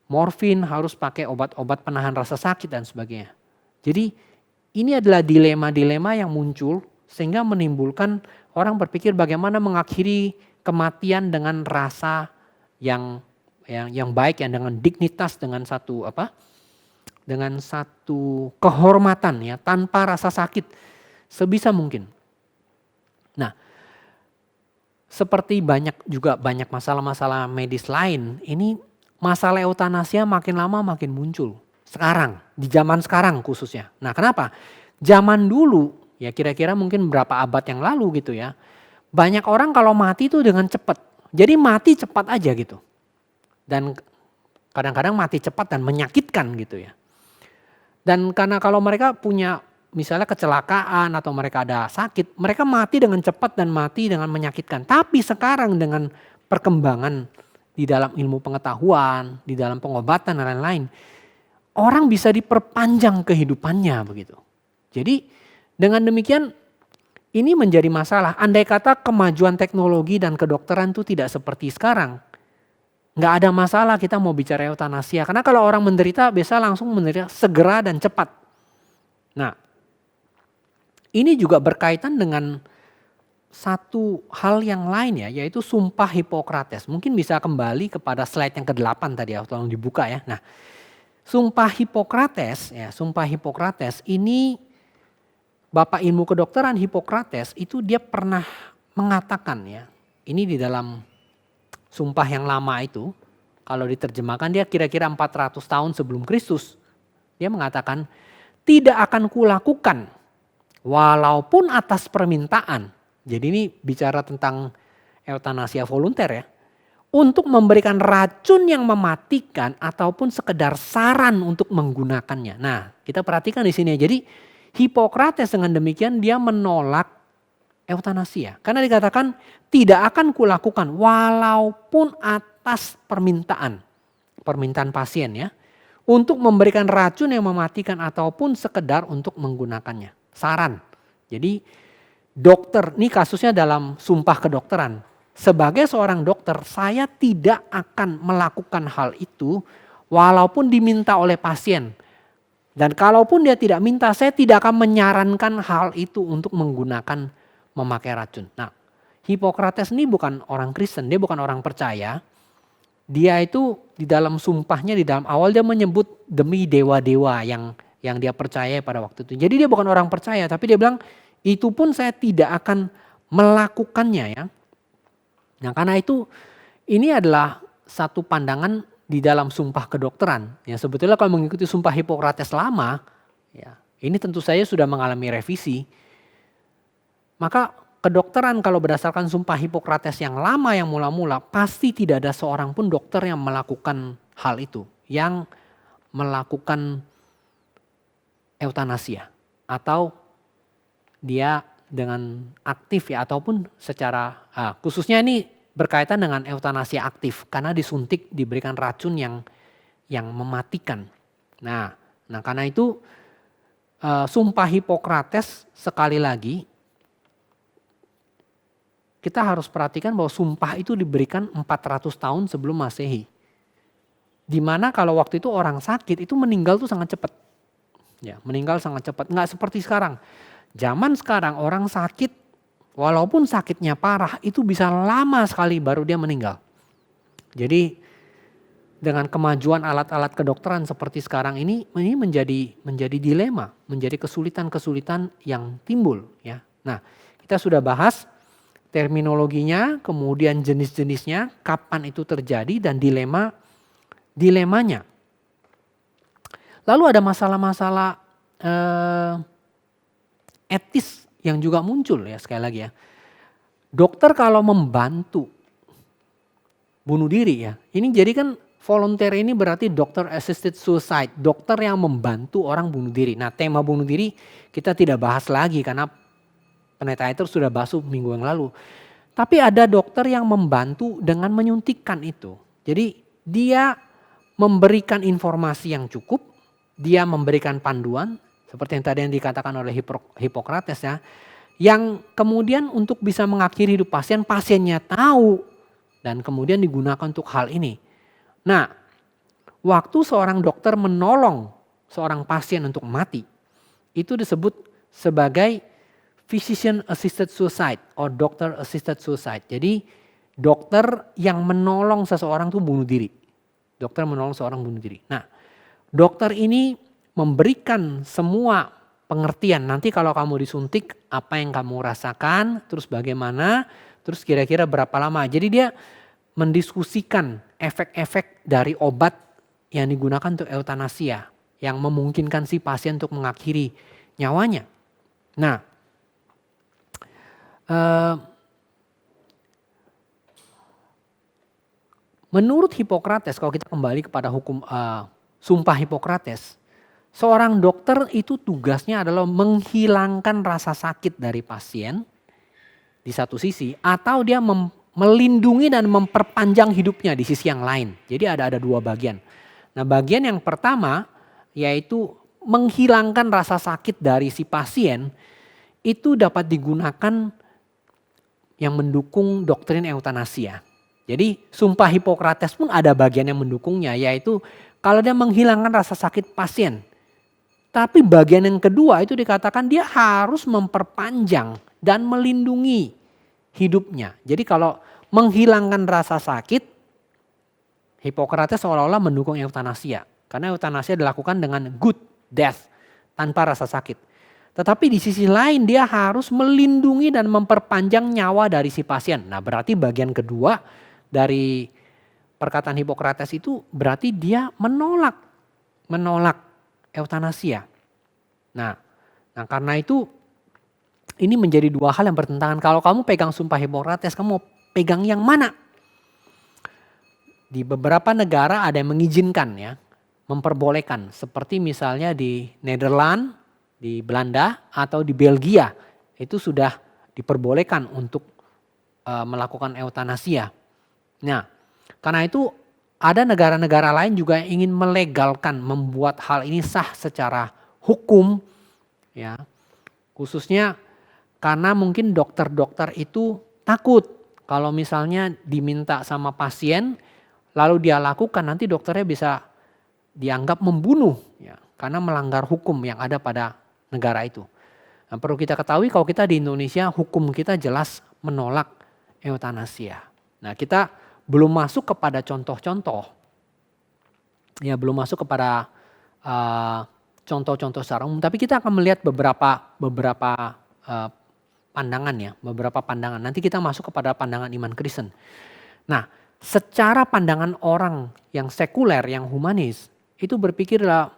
morfin, harus pakai obat-obat penahan rasa sakit dan sebagainya. Jadi ini adalah dilema-dilema yang muncul sehingga menimbulkan orang berpikir bagaimana mengakhiri kematian dengan rasa yang baik, yang dengan dignitas, dengan satu kehormatan ya, tanpa rasa sakit sebisa mungkin. Nah, seperti banyak masalah-masalah medis lain, ini masalah eutanasia makin lama makin muncul. Sekarang, di zaman sekarang khususnya. Nah, kenapa? Zaman dulu, ya kira-kira mungkin berapa abad yang lalu gitu ya. Banyak orang kalau mati itu dengan cepat. Jadi mati cepat aja gitu. Dan kadang-kadang mati cepat dan menyakitkan gitu ya. Dan karena kalau mereka punya misalnya kecelakaan atau mereka ada sakit, mereka mati dengan cepat dan mati dengan menyakitkan. Tapi sekarang dengan perkembangan di dalam ilmu pengetahuan, di dalam pengobatan dan lain-lain, orang bisa diperpanjang kehidupannya begitu. Jadi dengan demikian ini menjadi masalah. Andai kata kemajuan teknologi dan kedokteran itu tidak seperti sekarang, nggak ada masalah kita mau bicara eutanasia. Karena kalau orang menderita biasa langsung menderita segera dan cepat. Nah, ini juga berkaitan dengan satu hal yang lain ya, yaitu sumpah Hipokrates. Mungkin bisa kembali kepada slide yang ke-8 tadi ya, tolong dibuka ya. Nah, sumpah Hipokrates ini Bapak ilmu kedokteran Hipokrates itu dia pernah mengatakan ya, ini di dalam sumpah yang lama itu, kalau diterjemahkan dia kira-kira 400 tahun sebelum Kristus. Dia mengatakan, tidak akan kulakukan walaupun atas permintaan. Jadi ini bicara tentang eutanasia volunter ya. Untuk memberikan racun yang mematikan ataupun sekedar saran untuk menggunakannya. Nah, kita perhatikan di sini. Jadi Hipokrates dengan demikian dia menolak eutanasia. Karena dikatakan tidak akan kulakukan walaupun atas permintaan pasien ya. Untuk memberikan racun yang mematikan ataupun sekedar untuk menggunakannya. Saran. Jadi dokter, ini kasusnya dalam sumpah kedokteran. Sebagai seorang dokter saya tidak akan melakukan hal itu walaupun diminta oleh pasien. Dan kalaupun dia tidak minta, saya tidak akan menyarankan hal itu untuk menggunakan memakai racun. Nah, Hipokrates ini bukan orang Kristen, dia bukan orang percaya. Dia itu di dalam sumpahnya, di dalam awal dia menyebut demi dewa-dewa yang dia percaya pada waktu itu. Jadi dia bukan orang percaya, tapi dia bilang itu pun saya tidak akan melakukannya ya. Nah, karena itu ini adalah satu pandangan di dalam sumpah kedokteran. Ya sebetulnya kalau mengikuti sumpah Hipokrates lama, ya ini tentu saja sudah mengalami revisi. Maka kedokteran kalau berdasarkan sumpah Hipokrates yang lama yang mula-mula pasti tidak ada seorang pun dokter yang melakukan hal itu, yang melakukan eutanasia atau dia dengan aktif ya ataupun secara khususnya ini berkaitan dengan eutanasia aktif karena disuntik diberikan racun yang mematikan. Nah karena itu sumpah Hipokrates sekali lagi kita harus perhatikan bahwa sumpah itu diberikan 400 tahun sebelum Masehi. Dimana kalau waktu itu orang sakit itu meninggal tuh sangat cepat. Ya, meninggal sangat cepat, nggak seperti sekarang. Zaman sekarang orang sakit walaupun sakitnya parah itu bisa lama sekali baru dia meninggal. Jadi dengan kemajuan alat-alat kedokteran seperti sekarang ini menjadi dilema, menjadi kesulitan-kesulitan yang timbul ya. Nah, kita sudah bahas terminologinya, kemudian jenis-jenisnya, kapan itu terjadi dan dilemanya. Lalu ada masalah-masalah etis yang juga muncul ya sekali lagi ya. Dokter kalau membantu bunuh diri ya, ini jadi kan volunteer ini berarti doctor assisted suicide, dokter yang membantu orang bunuh diri. Nah, tema bunuh diri kita tidak bahas lagi karena pendeta itu sudah bahas minggu yang lalu. Tapi ada dokter yang membantu dengan menyuntikkan itu. Jadi dia memberikan informasi yang cukup, dia memberikan panduan seperti yang tadi yang dikatakan oleh Hippocrates ya. Yang kemudian untuk bisa mengakhiri hidup pasien, pasiennya tahu dan kemudian digunakan untuk hal ini. Nah, waktu seorang dokter menolong seorang pasien untuk mati, itu disebut sebagai physician assisted suicide or doctor assisted suicide. Jadi dokter yang menolong seseorang itu bunuh diri. Dokter menolong seorang bunuh diri. Nah, dokter ini memberikan semua pengertian. Nanti kalau kamu disuntik, apa yang kamu rasakan, terus bagaimana, terus kira-kira berapa lama. Jadi dia mendiskusikan efek-efek dari obat yang digunakan untuk eutanasia. Yang memungkinkan si pasien untuk mengakhiri nyawanya. Nah, menurut Hippocrates, kalau kita kembali kepada hukum sumpah Hippocrates, seorang dokter itu tugasnya adalah menghilangkan rasa sakit dari pasien di satu sisi, atau dia melindungi dan memperpanjang hidupnya di sisi yang lain. Jadi ada dua bagian. Nah, bagian yang pertama yaitu menghilangkan rasa sakit dari si pasien, itu dapat digunakan yang mendukung doktrin eutanasia. Jadi sumpah Hippocrates pun ada bagian yang mendukungnya, yaitu kalau dia menghilangkan rasa sakit pasien. Tapi bagian yang kedua itu dikatakan dia harus memperpanjang dan melindungi hidupnya. Jadi kalau menghilangkan rasa sakit, Hippocrates seolah-olah mendukung eutanasia. Karena eutanasia dilakukan dengan good death, tanpa rasa sakit. Tetapi di sisi lain dia harus melindungi dan memperpanjang nyawa dari si pasien. Nah, berarti bagian kedua dari perkataan Hippocrates itu berarti dia menolak eutanasia. Nah karena itu ini menjadi dua hal yang bertentangan. Kalau kamu pegang sumpah Hippocrates, kamu mau pegang yang mana? Di beberapa negara ada yang mengizinkan ya, memperbolehkan. Seperti misalnya di Nederland, di Belanda atau di Belgia. Itu sudah diperbolehkan untuk melakukan eutanasia. Nah, karena itu ada negara-negara lain juga yang ingin melegalkan, membuat hal ini sah secara hukum, ya. Khususnya karena mungkin dokter-dokter itu takut kalau misalnya diminta sama pasien, lalu dia lakukan, nanti dokternya bisa dianggap membunuh, ya, karena melanggar hukum yang ada pada negara itu. Nah, perlu kita ketahui kalau kita di Indonesia, hukum kita jelas menolak eutanasia. Nah, kita belum masuk kepada contoh-contoh, ya belum masuk kepada contoh-contoh secara umum, tapi kita akan melihat beberapa pandangan ya, beberapa pandangan. Nanti kita masuk kepada pandangan iman Kristen. Nah, secara pandangan orang yang sekuler, yang humanis, itu berpikirlah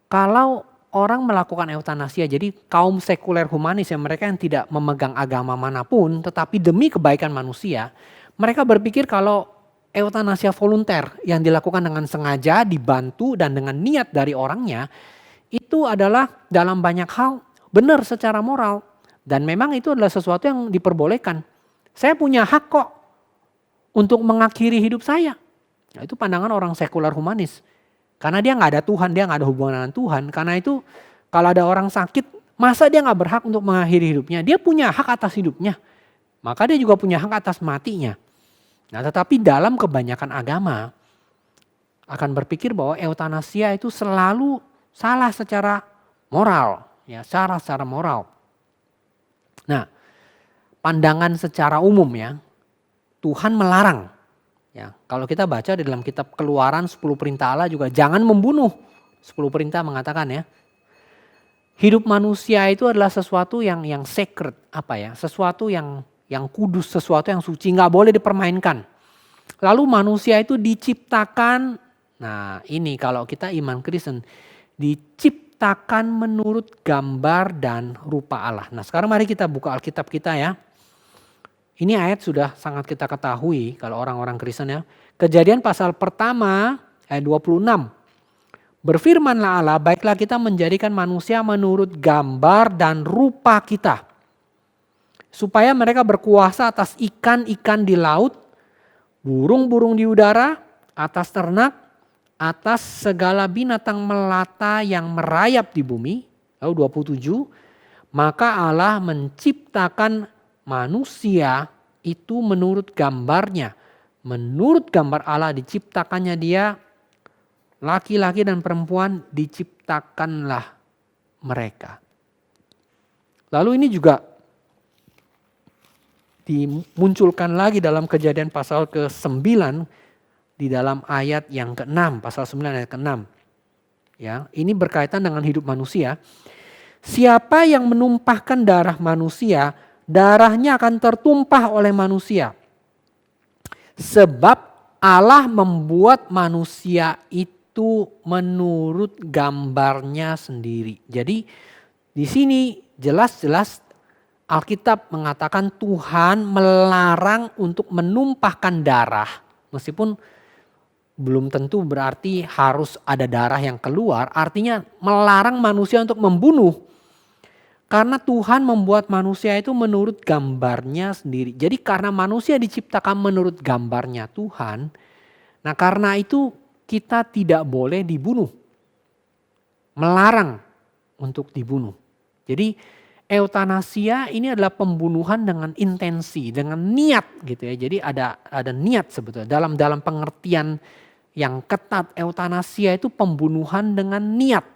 kalau orang melakukan eutanasia, jadi kaum sekuler humanis yang mereka yang tidak memegang agama manapun, tetapi demi kebaikan manusia, mereka berpikir kalau eutanasia volunter yang dilakukan dengan sengaja, dibantu dan dengan niat dari orangnya, itu adalah dalam banyak hal benar secara moral. Dan memang itu adalah sesuatu yang diperbolehkan. Saya punya hak kok untuk mengakhiri hidup saya. Nah, itu pandangan orang sekuler humanis. Karena dia gak ada Tuhan, dia gak ada hubungan dengan Tuhan. Karena itu kalau ada orang sakit, masa dia gak berhak untuk mengakhiri hidupnya? Dia punya hak atas hidupnya. Maka dia juga punya hak atas matinya. Nah, tetapi dalam kebanyakan agama akan berpikir bahwa eutanasia itu selalu salah secara moral, ya, secara moral. Nah, pandangan secara umum ya, Tuhan melarang. Ya, kalau kita baca di dalam kitab Keluaran 10 perintah Allah juga jangan membunuh. 10 perintah mengatakan ya. Hidup manusia itu adalah sesuatu yang sacred, apa ya? Sesuatu yang kudus, sesuatu yang suci, nggak boleh dipermainkan. Lalu manusia itu diciptakan, nah ini kalau kita iman Kristen, diciptakan menurut gambar dan rupa Allah. Nah, sekarang mari kita buka Alkitab kita ya. Ini ayat sudah sangat kita ketahui kalau orang-orang Kristen ya. Kejadian pasal pertama ayat 26. Berfirmanlah Allah, baiklah kita menjadikan manusia menurut gambar dan rupa kita. Supaya mereka berkuasa atas ikan-ikan di laut, burung-burung di udara, atas ternak, atas segala binatang melata yang merayap di bumi. Lalu 27, maka Allah menciptakan manusia itu menurut gambarnya. Menurut gambar Allah diciptakannya dia, laki-laki dan perempuan diciptakanlah mereka. Lalu ini juga dimunculkan lagi dalam Kejadian pasal ke-9 di dalam ayat yang ke-6, pasal 9 ayat ke-6. Ya, ini berkaitan dengan hidup manusia. Siapa yang menumpahkan darah manusia, darahnya akan tertumpah oleh manusia. Sebab Allah membuat manusia itu menurut gambarnya sendiri. Jadi di sini jelas-jelas Alkitab mengatakan Tuhan melarang untuk menumpahkan darah. Meskipun belum tentu berarti harus ada darah yang keluar. Artinya melarang manusia untuk membunuh. Karena Tuhan membuat manusia itu menurut gambarnya sendiri. Jadi karena manusia diciptakan menurut gambarnya Tuhan. Nah karena itu kita tidak boleh dibunuh. Melarang untuk dibunuh. Jadi eutanasia ini adalah pembunuhan dengan intensi, dengan niat gitu ya. Jadi ada niat sebetulnya. Dalam pengertian yang ketat, eutanasia itu pembunuhan dengan niat.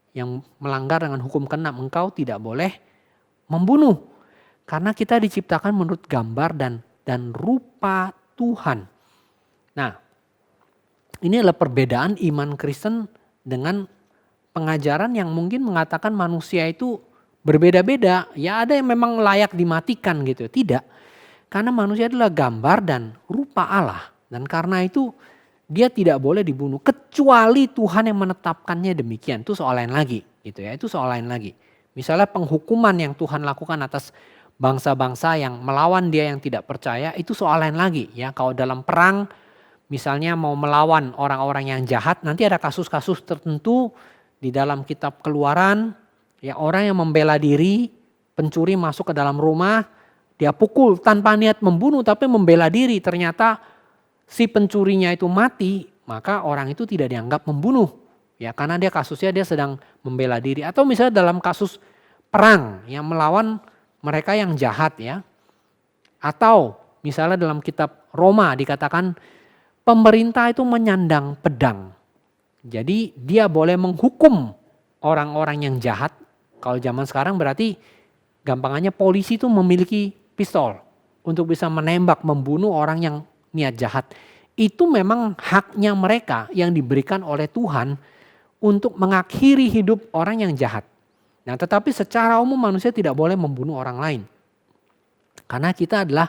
Yang melanggar dengan hukum ke-6, engkau tidak boleh membunuh. Karena kita diciptakan menurut gambar dan rupa Tuhan. Nah, ini adalah perbedaan iman Kristen dengan pengajaran yang mungkin mengatakan manusia itu berbeda-beda. Ya ada yang memang layak dimatikan gitu. Tidak. Karena manusia adalah gambar dan rupa Allah. Dan karena itu dia tidak boleh dibunuh kecuali Tuhan yang menetapkannya demikian. Itu soal lain lagi gitu ya. Itu soal lain lagi. Misalnya penghukuman yang Tuhan lakukan atas bangsa-bangsa yang melawan dia yang tidak percaya itu soal lain lagi ya. Kalau dalam perang misalnya mau melawan orang-orang yang jahat, nanti ada kasus-kasus tertentu di dalam kitab Keluaran. Ya orang yang membela diri, pencuri masuk ke dalam rumah, dia pukul tanpa niat membunuh tapi membela diri. Ternyata si pencurinya itu mati, maka orang itu tidak dianggap membunuh. Ya karena kasusnya dia sedang membela diri. Atau misalnya dalam kasus perang yang melawan mereka yang jahat ya. Atau misalnya dalam kitab Roma dikatakan pemerintah itu menyandang pedang. Jadi dia boleh menghukum orang-orang yang jahat. Kalau zaman sekarang berarti gampangannya polisi itu memiliki pistol untuk bisa menembak, membunuh orang yang niat jahat. Itu memang haknya mereka yang diberikan oleh Tuhan untuk mengakhiri hidup orang yang jahat. Nah tetapi secara umum manusia tidak boleh membunuh orang lain. Karena kita adalah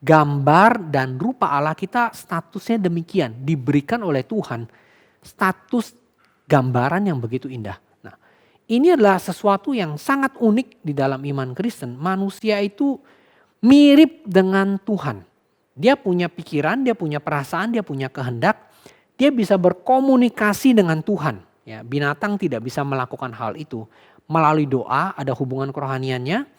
gambar dan rupa Allah, kita statusnya demikian. Diberikan oleh Tuhan status gambaran yang begitu indah. Nah ini adalah sesuatu yang sangat unik di dalam iman Kristen. Manusia itu mirip dengan Tuhan. Dia punya pikiran, dia punya perasaan, dia punya kehendak. Dia bisa berkomunikasi dengan Tuhan. Ya, binatang tidak bisa melakukan hal itu. Melalui doa ada hubungan kerohaniannya.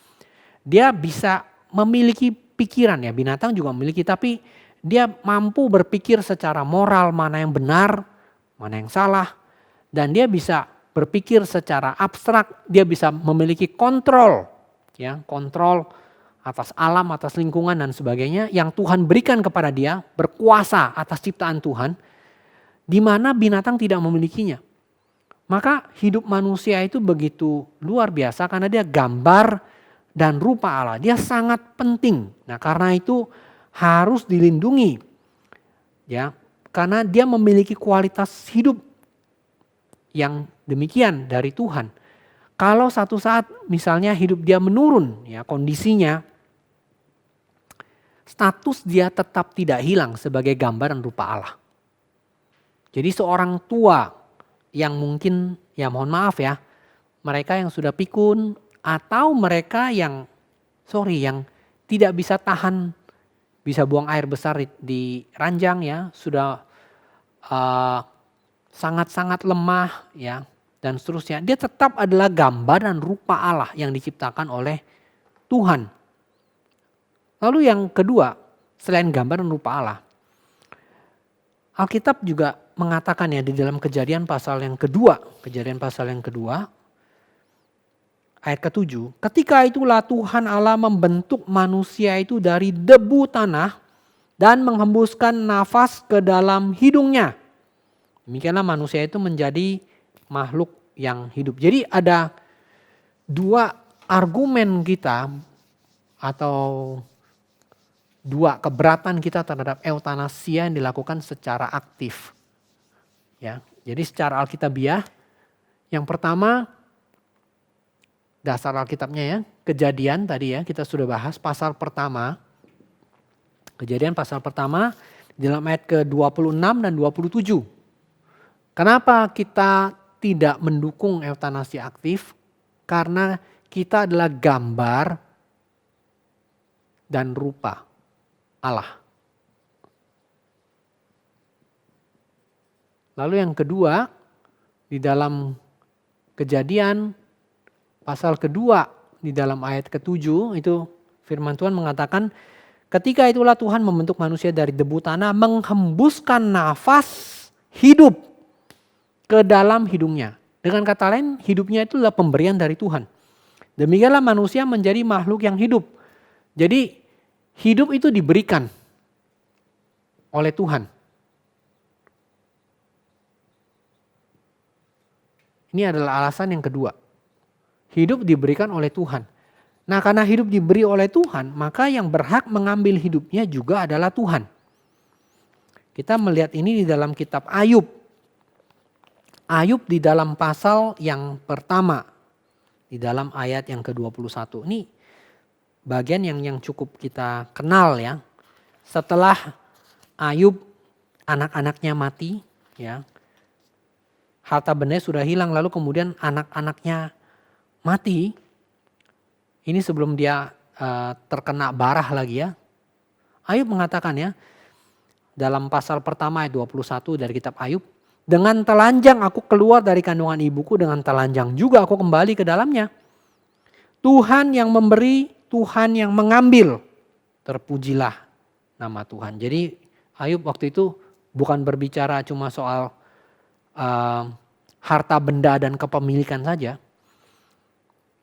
Dia bisa memiliki pikiran ya, binatang juga memiliki. Tapi dia mampu berpikir secara moral mana yang benar, mana yang salah. Dan dia bisa berpikir secara abstrak. Dia bisa memiliki kontrol. Ya, kontrol atas alam, atas lingkungan dan sebagainya yang Tuhan berikan kepada dia, berkuasa atas ciptaan Tuhan, di mana binatang tidak memilikinya. Maka hidup manusia itu begitu luar biasa karena dia gambar dan rupa Allah. Dia sangat penting. Nah, karena itu harus dilindungi. Ya, karena dia memiliki kualitas hidup yang demikian dari Tuhan. Kalau satu saat misalnya hidup dia menurun, ya kondisinya, status dia tetap tidak hilang sebagai gambaran rupa Allah. Jadi seorang tua yang mungkin, ya mohon maaf ya, mereka yang sudah pikun atau mereka yang tidak bisa tahan, bisa buang air besar di ranjang ya, sudah sangat-sangat lemah ya, dan seterusnya. Dia tetap adalah gambar dan rupa Allah yang diciptakan oleh Tuhan. Lalu yang kedua, selain gambar dan rupa Allah, Alkitab juga mengatakan ya di dalam Kejadian pasal yang kedua, ayat ke-7, ketika itulah Tuhan Allah membentuk manusia itu dari debu tanah dan menghembuskan nafas ke dalam hidungnya. Demikianlah manusia itu menjadi makhluk yang hidup. Jadi ada dua argumen kita atau dua keberatan kita terhadap eutanasia yang dilakukan secara aktif. Ya, jadi secara alkitabiah, yang pertama dasar Alkitabnya ya, Kejadian tadi ya kita sudah bahas pasal pertama. Kejadian pasal pertama dalam ayat ke-26 dan 27. Kenapa kita tidak mendukung eutanasi aktif? Karena kita adalah gambar dan rupa Allah. Lalu yang kedua, di dalam Kejadian pasal kedua di dalam ayat ke-7 itu firman Tuhan mengatakan, ketika itulah Tuhan membentuk manusia dari debu tanah, menghembuskan nafas hidup ke dalam hidungnya. Dengan kata lain, hidupnya itu adalah pemberian dari Tuhan. Demikianlah manusia menjadi makhluk yang hidup. Jadi hidup itu diberikan oleh Tuhan. Ini adalah alasan yang kedua. Hidup diberikan oleh Tuhan. Nah, karena hidup diberi oleh Tuhan, maka yang berhak mengambil hidupnya juga adalah Tuhan. Kita melihat ini di dalam kitab Ayub. Ayub di dalam pasal yang pertama, di dalam ayat yang ke-21. Ini bagian yang cukup kita kenal ya. Setelah Ayub anak-anaknya mati ya. Harta bendanya sudah hilang, lalu kemudian anak-anaknya mati. Ini sebelum dia terkena barah lagi ya. Ayub mengatakan ya, dalam pasal pertama ayat 21 dari kitab Ayub, dengan telanjang aku keluar dari kandungan ibuku, dengan telanjang juga aku kembali ke dalamnya. Tuhan yang memberi, Tuhan yang mengambil, terpujilah nama Tuhan. Jadi Ayub waktu itu bukan berbicara cuma soal harta benda dan kepemilikan saja.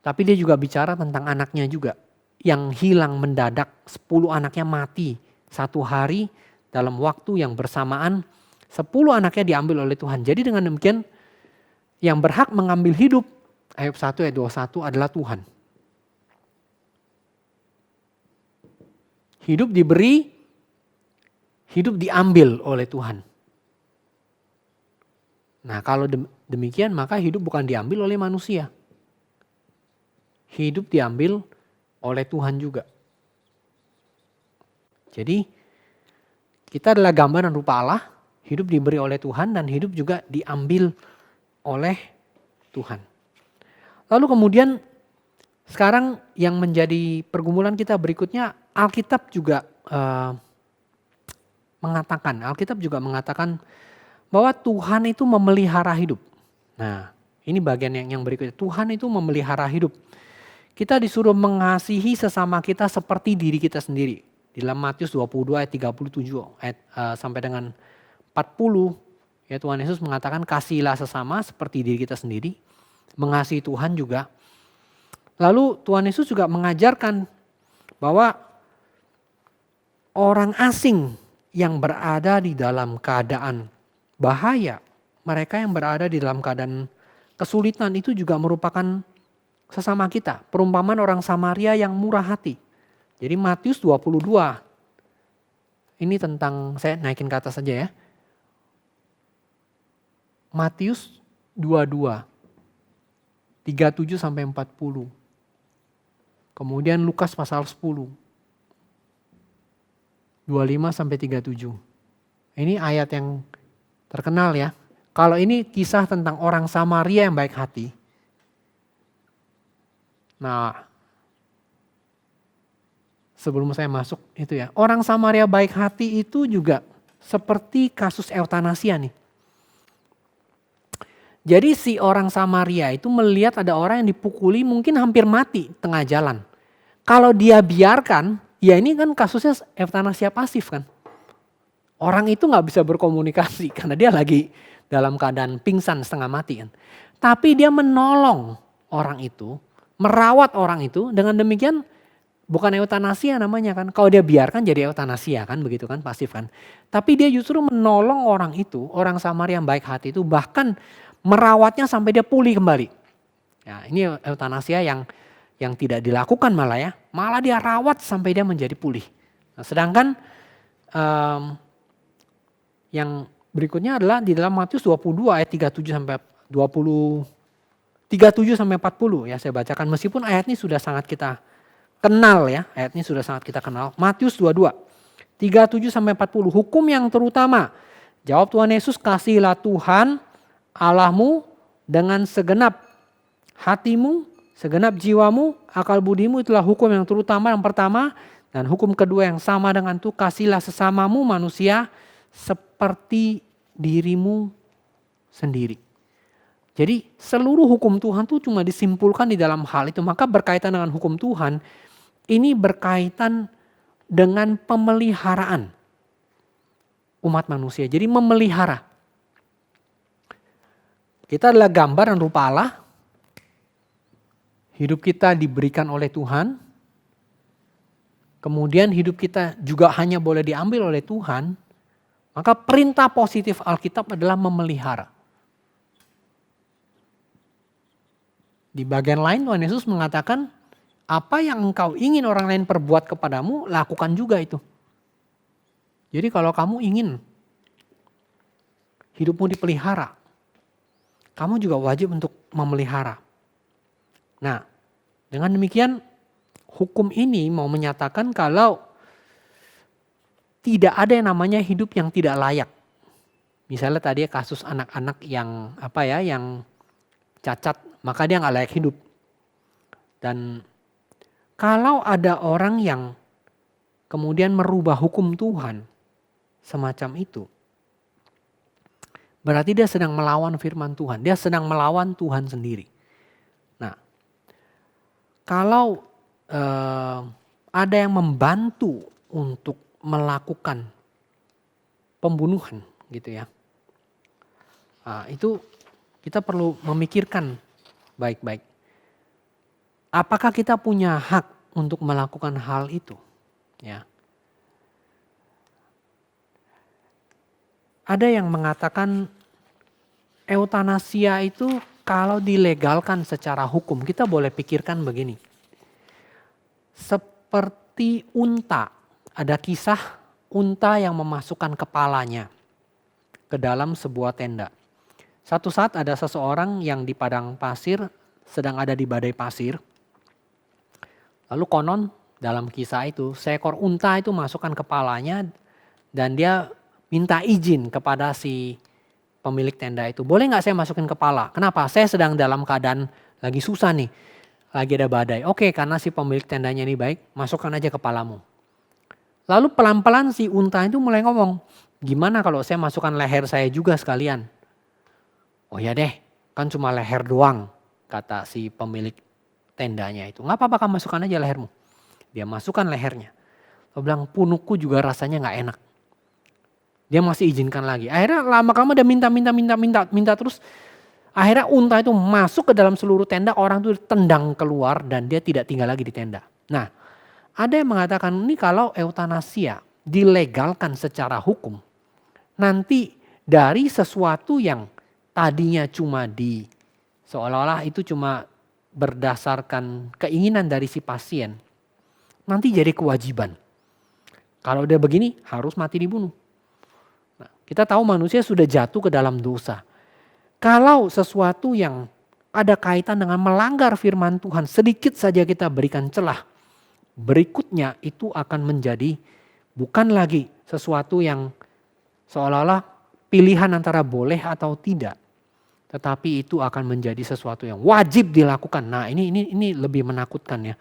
Tapi dia juga bicara tentang anaknya juga. Yang hilang mendadak, 10 anaknya mati satu hari dalam waktu yang bersamaan. 10 anaknya diambil oleh Tuhan. Jadi dengan demikian yang berhak mengambil hidup, Ayub 1 ayat 21 adalah Tuhan. Hidup diberi, hidup diambil oleh Tuhan. Nah kalau demikian maka hidup bukan diambil oleh manusia. Hidup diambil oleh Tuhan juga. Jadi kita adalah gambar dan rupa Allah. Hidup diberi oleh Tuhan dan hidup juga diambil oleh Tuhan. Lalu kemudian sekarang yang menjadi pergumulan kita berikutnya, Alkitab juga mengatakan bahwa Tuhan itu memelihara hidup. Nah ini bagian yang berikutnya, Tuhan itu memelihara hidup. Kita disuruh mengasihi sesama kita seperti diri kita sendiri. Di dalam Matius 22 ayat 37 sampai dengan 40, ya Tuhan Yesus mengatakan kasihilah sesama seperti diri kita sendiri, mengasihi Tuhan juga. Lalu Tuhan Yesus juga mengajarkan bahwa orang asing yang berada di dalam keadaan bahaya, mereka yang berada di dalam keadaan kesulitan itu juga merupakan sesama kita. Perumpamaan orang Samaria yang murah hati. Jadi Matius 22, ini tentang, saya naikin ke atas saja ya. Matius 22, 37 sampai 40. Kemudian Lukas pasal 10, 25 sampai 37. Ini ayat yang terkenal ya. Kalau ini kisah tentang orang Samaria yang baik hati. Nah, sebelum saya masuk itu ya. Orang Samaria baik hati itu juga seperti kasus eutanasia nih. Jadi si orang Samaria itu melihat ada orang yang dipukuli mungkin hampir mati tengah jalan. Kalau dia biarkan, ya ini kan kasusnya eutanasia pasif kan. Orang itu gak bisa berkomunikasi karena dia lagi dalam keadaan pingsan setengah mati kan. Tapi dia menolong orang itu, merawat orang itu, dengan demikian bukan eutanasia namanya kan. Kalau dia biarkan jadi eutanasia kan, begitu kan, pasif kan. Tapi dia justru menolong orang itu, orang Samaria yang baik hati itu, bahkan merawatnya sampai dia pulih kembali. Ya, ini eutanasia yang tidak dilakukan malah ya. Malah dia rawat sampai dia menjadi pulih. Nah, sedangkan yang berikutnya adalah di dalam Matius 22 ayat 37 sampai 37 sampai 40 ya, saya bacakan meskipun ayat ini sudah sangat kita kenal ya, ayat ini sudah sangat kita kenal. Matius 22 37 sampai 40, hukum yang terutama. Jawab Tuhan Yesus, kasihilah Tuhan Allahmu dengan segenap hatimu, segenap jiwamu, akal budimu, itulah hukum yang terutama yang pertama. Dan hukum kedua yang sama dengan itu, kasihilah sesamamu manusia seperti dirimu sendiri. Jadi seluruh hukum Tuhan itu cuma disimpulkan di dalam hal itu. Maka berkaitan dengan hukum Tuhan, ini berkaitan dengan pemeliharaan umat manusia. Jadi memelihara. Kita adalah gambar dan rupa Allah. Hidup kita diberikan oleh Tuhan. Kemudian hidup kita juga hanya boleh diambil oleh Tuhan. Maka perintah positif Alkitab adalah memelihara. Di bagian lain Tuhan Yesus mengatakan, apa yang engkau ingin orang lain perbuat kepadamu, lakukan juga itu. Jadi kalau kamu ingin hidupmu dipelihara, kamu juga wajib untuk memelihara. Nah, dengan demikian hukum ini mau menyatakan kalau tidak ada yang namanya hidup yang tidak layak. Misalnya tadi kasus anak-anak yang yang cacat, maka dia nggak layak hidup. Dan kalau ada orang yang kemudian merubah hukum Tuhan semacam itu, berarti dia sedang melawan firman Tuhan. Dia sedang melawan Tuhan sendiri. Nah, kalau ada yang membantu untuk melakukan pembunuhan gitu ya, itu kita perlu memikirkan baik-baik. Apakah kita punya hak untuk melakukan hal itu? Ya. Ada yang mengatakan eutanasia itu kalau dilegalkan secara hukum, kita boleh pikirkan begini. Seperti unta, ada kisah unta yang memasukkan kepalanya ke dalam sebuah tenda. Satu saat ada seseorang yang di padang pasir, sedang ada di badai pasir. Lalu konon dalam kisah itu, seekor unta itu masukkan kepalanya dan dia minta izin kepada si pemilik tenda itu. Boleh gak saya masukin kepala? Kenapa? Saya sedang dalam keadaan lagi susah nih, lagi ada badai. Oke, karena si pemilik tendanya ini baik, masukkan aja kepalamu. Lalu pelan-pelan si unta itu mulai ngomong, gimana kalau saya masukkan leher saya juga sekalian? Oh ya deh, kan cuma leher doang, kata si pemilik tendanya itu. Gak apa-apa, kamu masukkan aja lehermu. Dia masukkan lehernya. Dia bilang, punukku juga rasanya gak enak. Dia masih izinkan lagi. Akhirnya lama kamu udah minta terus. Akhirnya unta itu masuk ke dalam seluruh tenda, orang itu tendang keluar dan dia tidak tinggal lagi di tenda. Nah, ada yang mengatakan ini kalau eutanasia dilegalkan secara hukum, nanti dari sesuatu yang tadinya cuma seolah-olah itu cuma berdasarkan keinginan dari si pasien, nanti jadi kewajiban. Kalau udah begini harus mati dibunuh. Nah, kita tahu manusia sudah jatuh ke dalam dosa. Kalau sesuatu yang ada kaitan dengan melanggar firman Tuhan, sedikit saja kita berikan celah, berikutnya itu akan menjadi bukan lagi sesuatu yang seolah-olah pilihan antara boleh atau tidak, tetapi itu akan menjadi sesuatu yang wajib dilakukan. Nah, ini lebih menakutkan ya.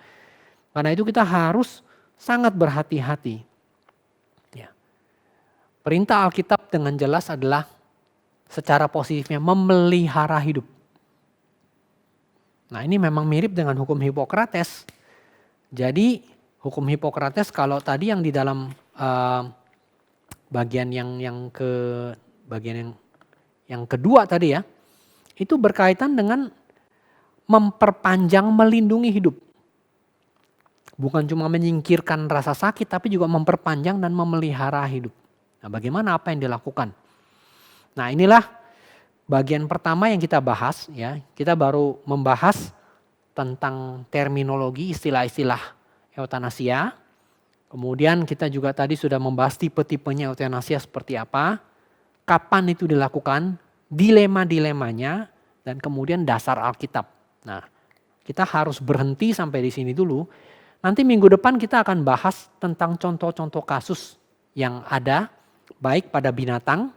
Karena itu kita harus sangat berhati-hati. Ya. Perintah Alkitab dengan jelas adalah secara positifnya memelihara hidup. Nah, ini memang mirip dengan hukum Hipokrates. Jadi hukum Hipokrates kalau tadi yang di dalam bagian yang kedua tadi ya, itu berkaitan dengan memperpanjang, melindungi hidup. Bukan cuma menyingkirkan rasa sakit, tapi juga memperpanjang dan memelihara hidup. Nah, bagaimana apa yang dilakukan? Nah, inilah bagian pertama yang kita bahas ya. Kita baru membahas tentang terminologi, istilah-istilah eutanasia. Kemudian kita juga tadi sudah membahas tipe-tipenya eutanasia seperti apa, kapan itu dilakukan, dilema-dilemanya, dan kemudian dasar Alkitab. Nah, kita harus berhenti sampai di sini dulu. Nanti minggu depan kita akan bahas tentang contoh-contoh kasus yang ada, baik pada binatang,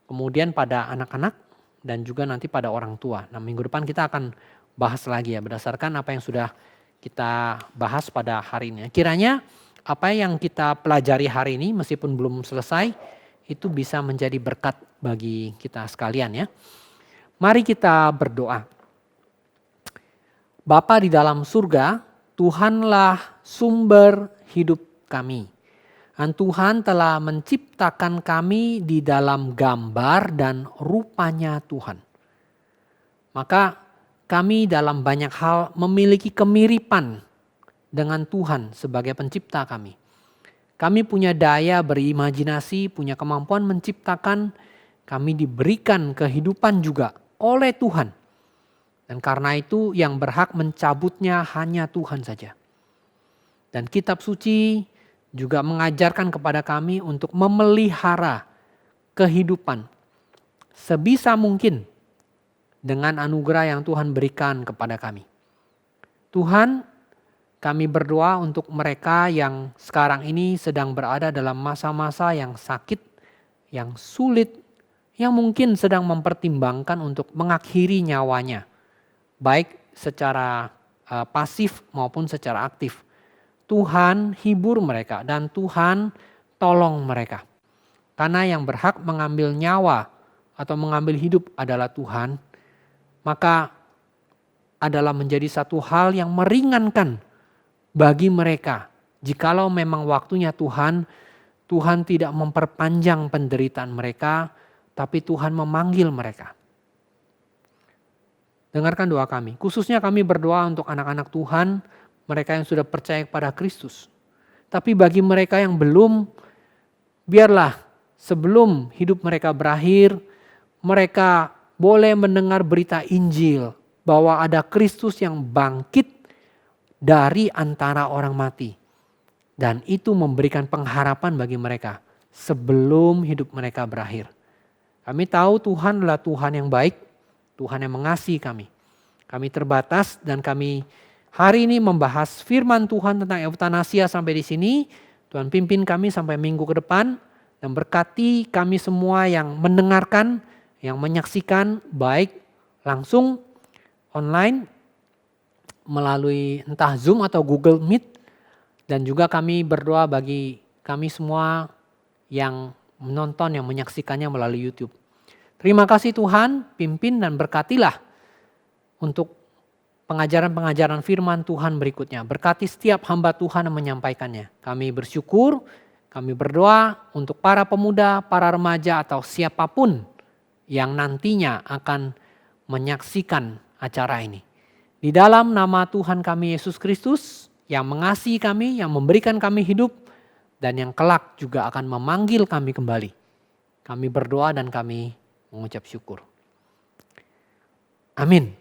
kemudian pada anak-anak, dan juga nanti pada orang tua. Nah, minggu depan kita akan bahas lagi ya, berdasarkan apa yang sudah kita bahas pada hari ini. Kiranya apa yang kita pelajari hari ini, meskipun belum selesai, itu bisa menjadi berkat bagi kita sekalian ya. Mari kita berdoa. Bapa di dalam surga, Tuhanlah sumber hidup kami. Dan Tuhan telah menciptakan kami di dalam gambar dan rupanya Tuhan. Maka kami dalam banyak hal memiliki kemiripan dengan Tuhan sebagai pencipta kami. Kami punya daya berimajinasi, punya kemampuan menciptakan, kami diberikan kehidupan juga oleh Tuhan. Dan karena itu yang berhak mencabutnya hanya Tuhan saja. Dan kitab suci juga mengajarkan kepada kami untuk memelihara kehidupan sebisa mungkin dengan anugerah yang Tuhan berikan kepada kami. Tuhan, kami berdoa untuk mereka yang sekarang ini sedang berada dalam masa-masa yang sakit, yang sulit, yang mungkin sedang mempertimbangkan untuk mengakhiri nyawanya. Baik secara pasif maupun secara aktif. Tuhan hibur mereka dan Tuhan tolong mereka. Karena yang berhak mengambil nyawa atau mengambil hidup adalah Tuhan. Maka adalah menjadi satu hal yang meringankan bagi mereka. Jikalau memang waktunya Tuhan tidak memperpanjang penderitaan mereka, tapi Tuhan memanggil mereka. Dengarkan doa kami. Khususnya kami berdoa untuk anak-anak Tuhan, mereka yang sudah percaya kepada Kristus. Tapi bagi mereka yang belum, biarlah sebelum hidup mereka berakhir, mereka boleh mendengar berita Injil bahwa ada Kristus yang bangkit dari antara orang mati. Dan itu memberikan pengharapan bagi mereka sebelum hidup mereka berakhir. Kami tahu Tuhan adalah Tuhan yang baik, Tuhan yang mengasihi kami. Kami terbatas dan kami hari ini membahas firman Tuhan tentang eutanasia sampai di sini. Tuhan pimpin kami sampai minggu ke depan dan berkati kami semua yang mendengarkan, yang menyaksikan baik langsung online melalui entah Zoom atau Google Meet. Dan juga kami berdoa bagi kami semua yang menonton, yang menyaksikannya melalui YouTube. Terima kasih Tuhan, pimpin dan berkatilah untuk pengajaran-pengajaran firman Tuhan berikutnya. Berkati setiap hamba Tuhan yang menyampaikannya. Kami bersyukur, kami berdoa untuk para pemuda, para remaja atau siapapun yang nantinya akan menyaksikan acara ini. Di dalam nama Tuhan kami Yesus Kristus yang mengasihi kami, yang memberikan kami hidup dan yang kelak juga akan memanggil kami kembali. Kami berdoa dan kami mengucap syukur. Amin.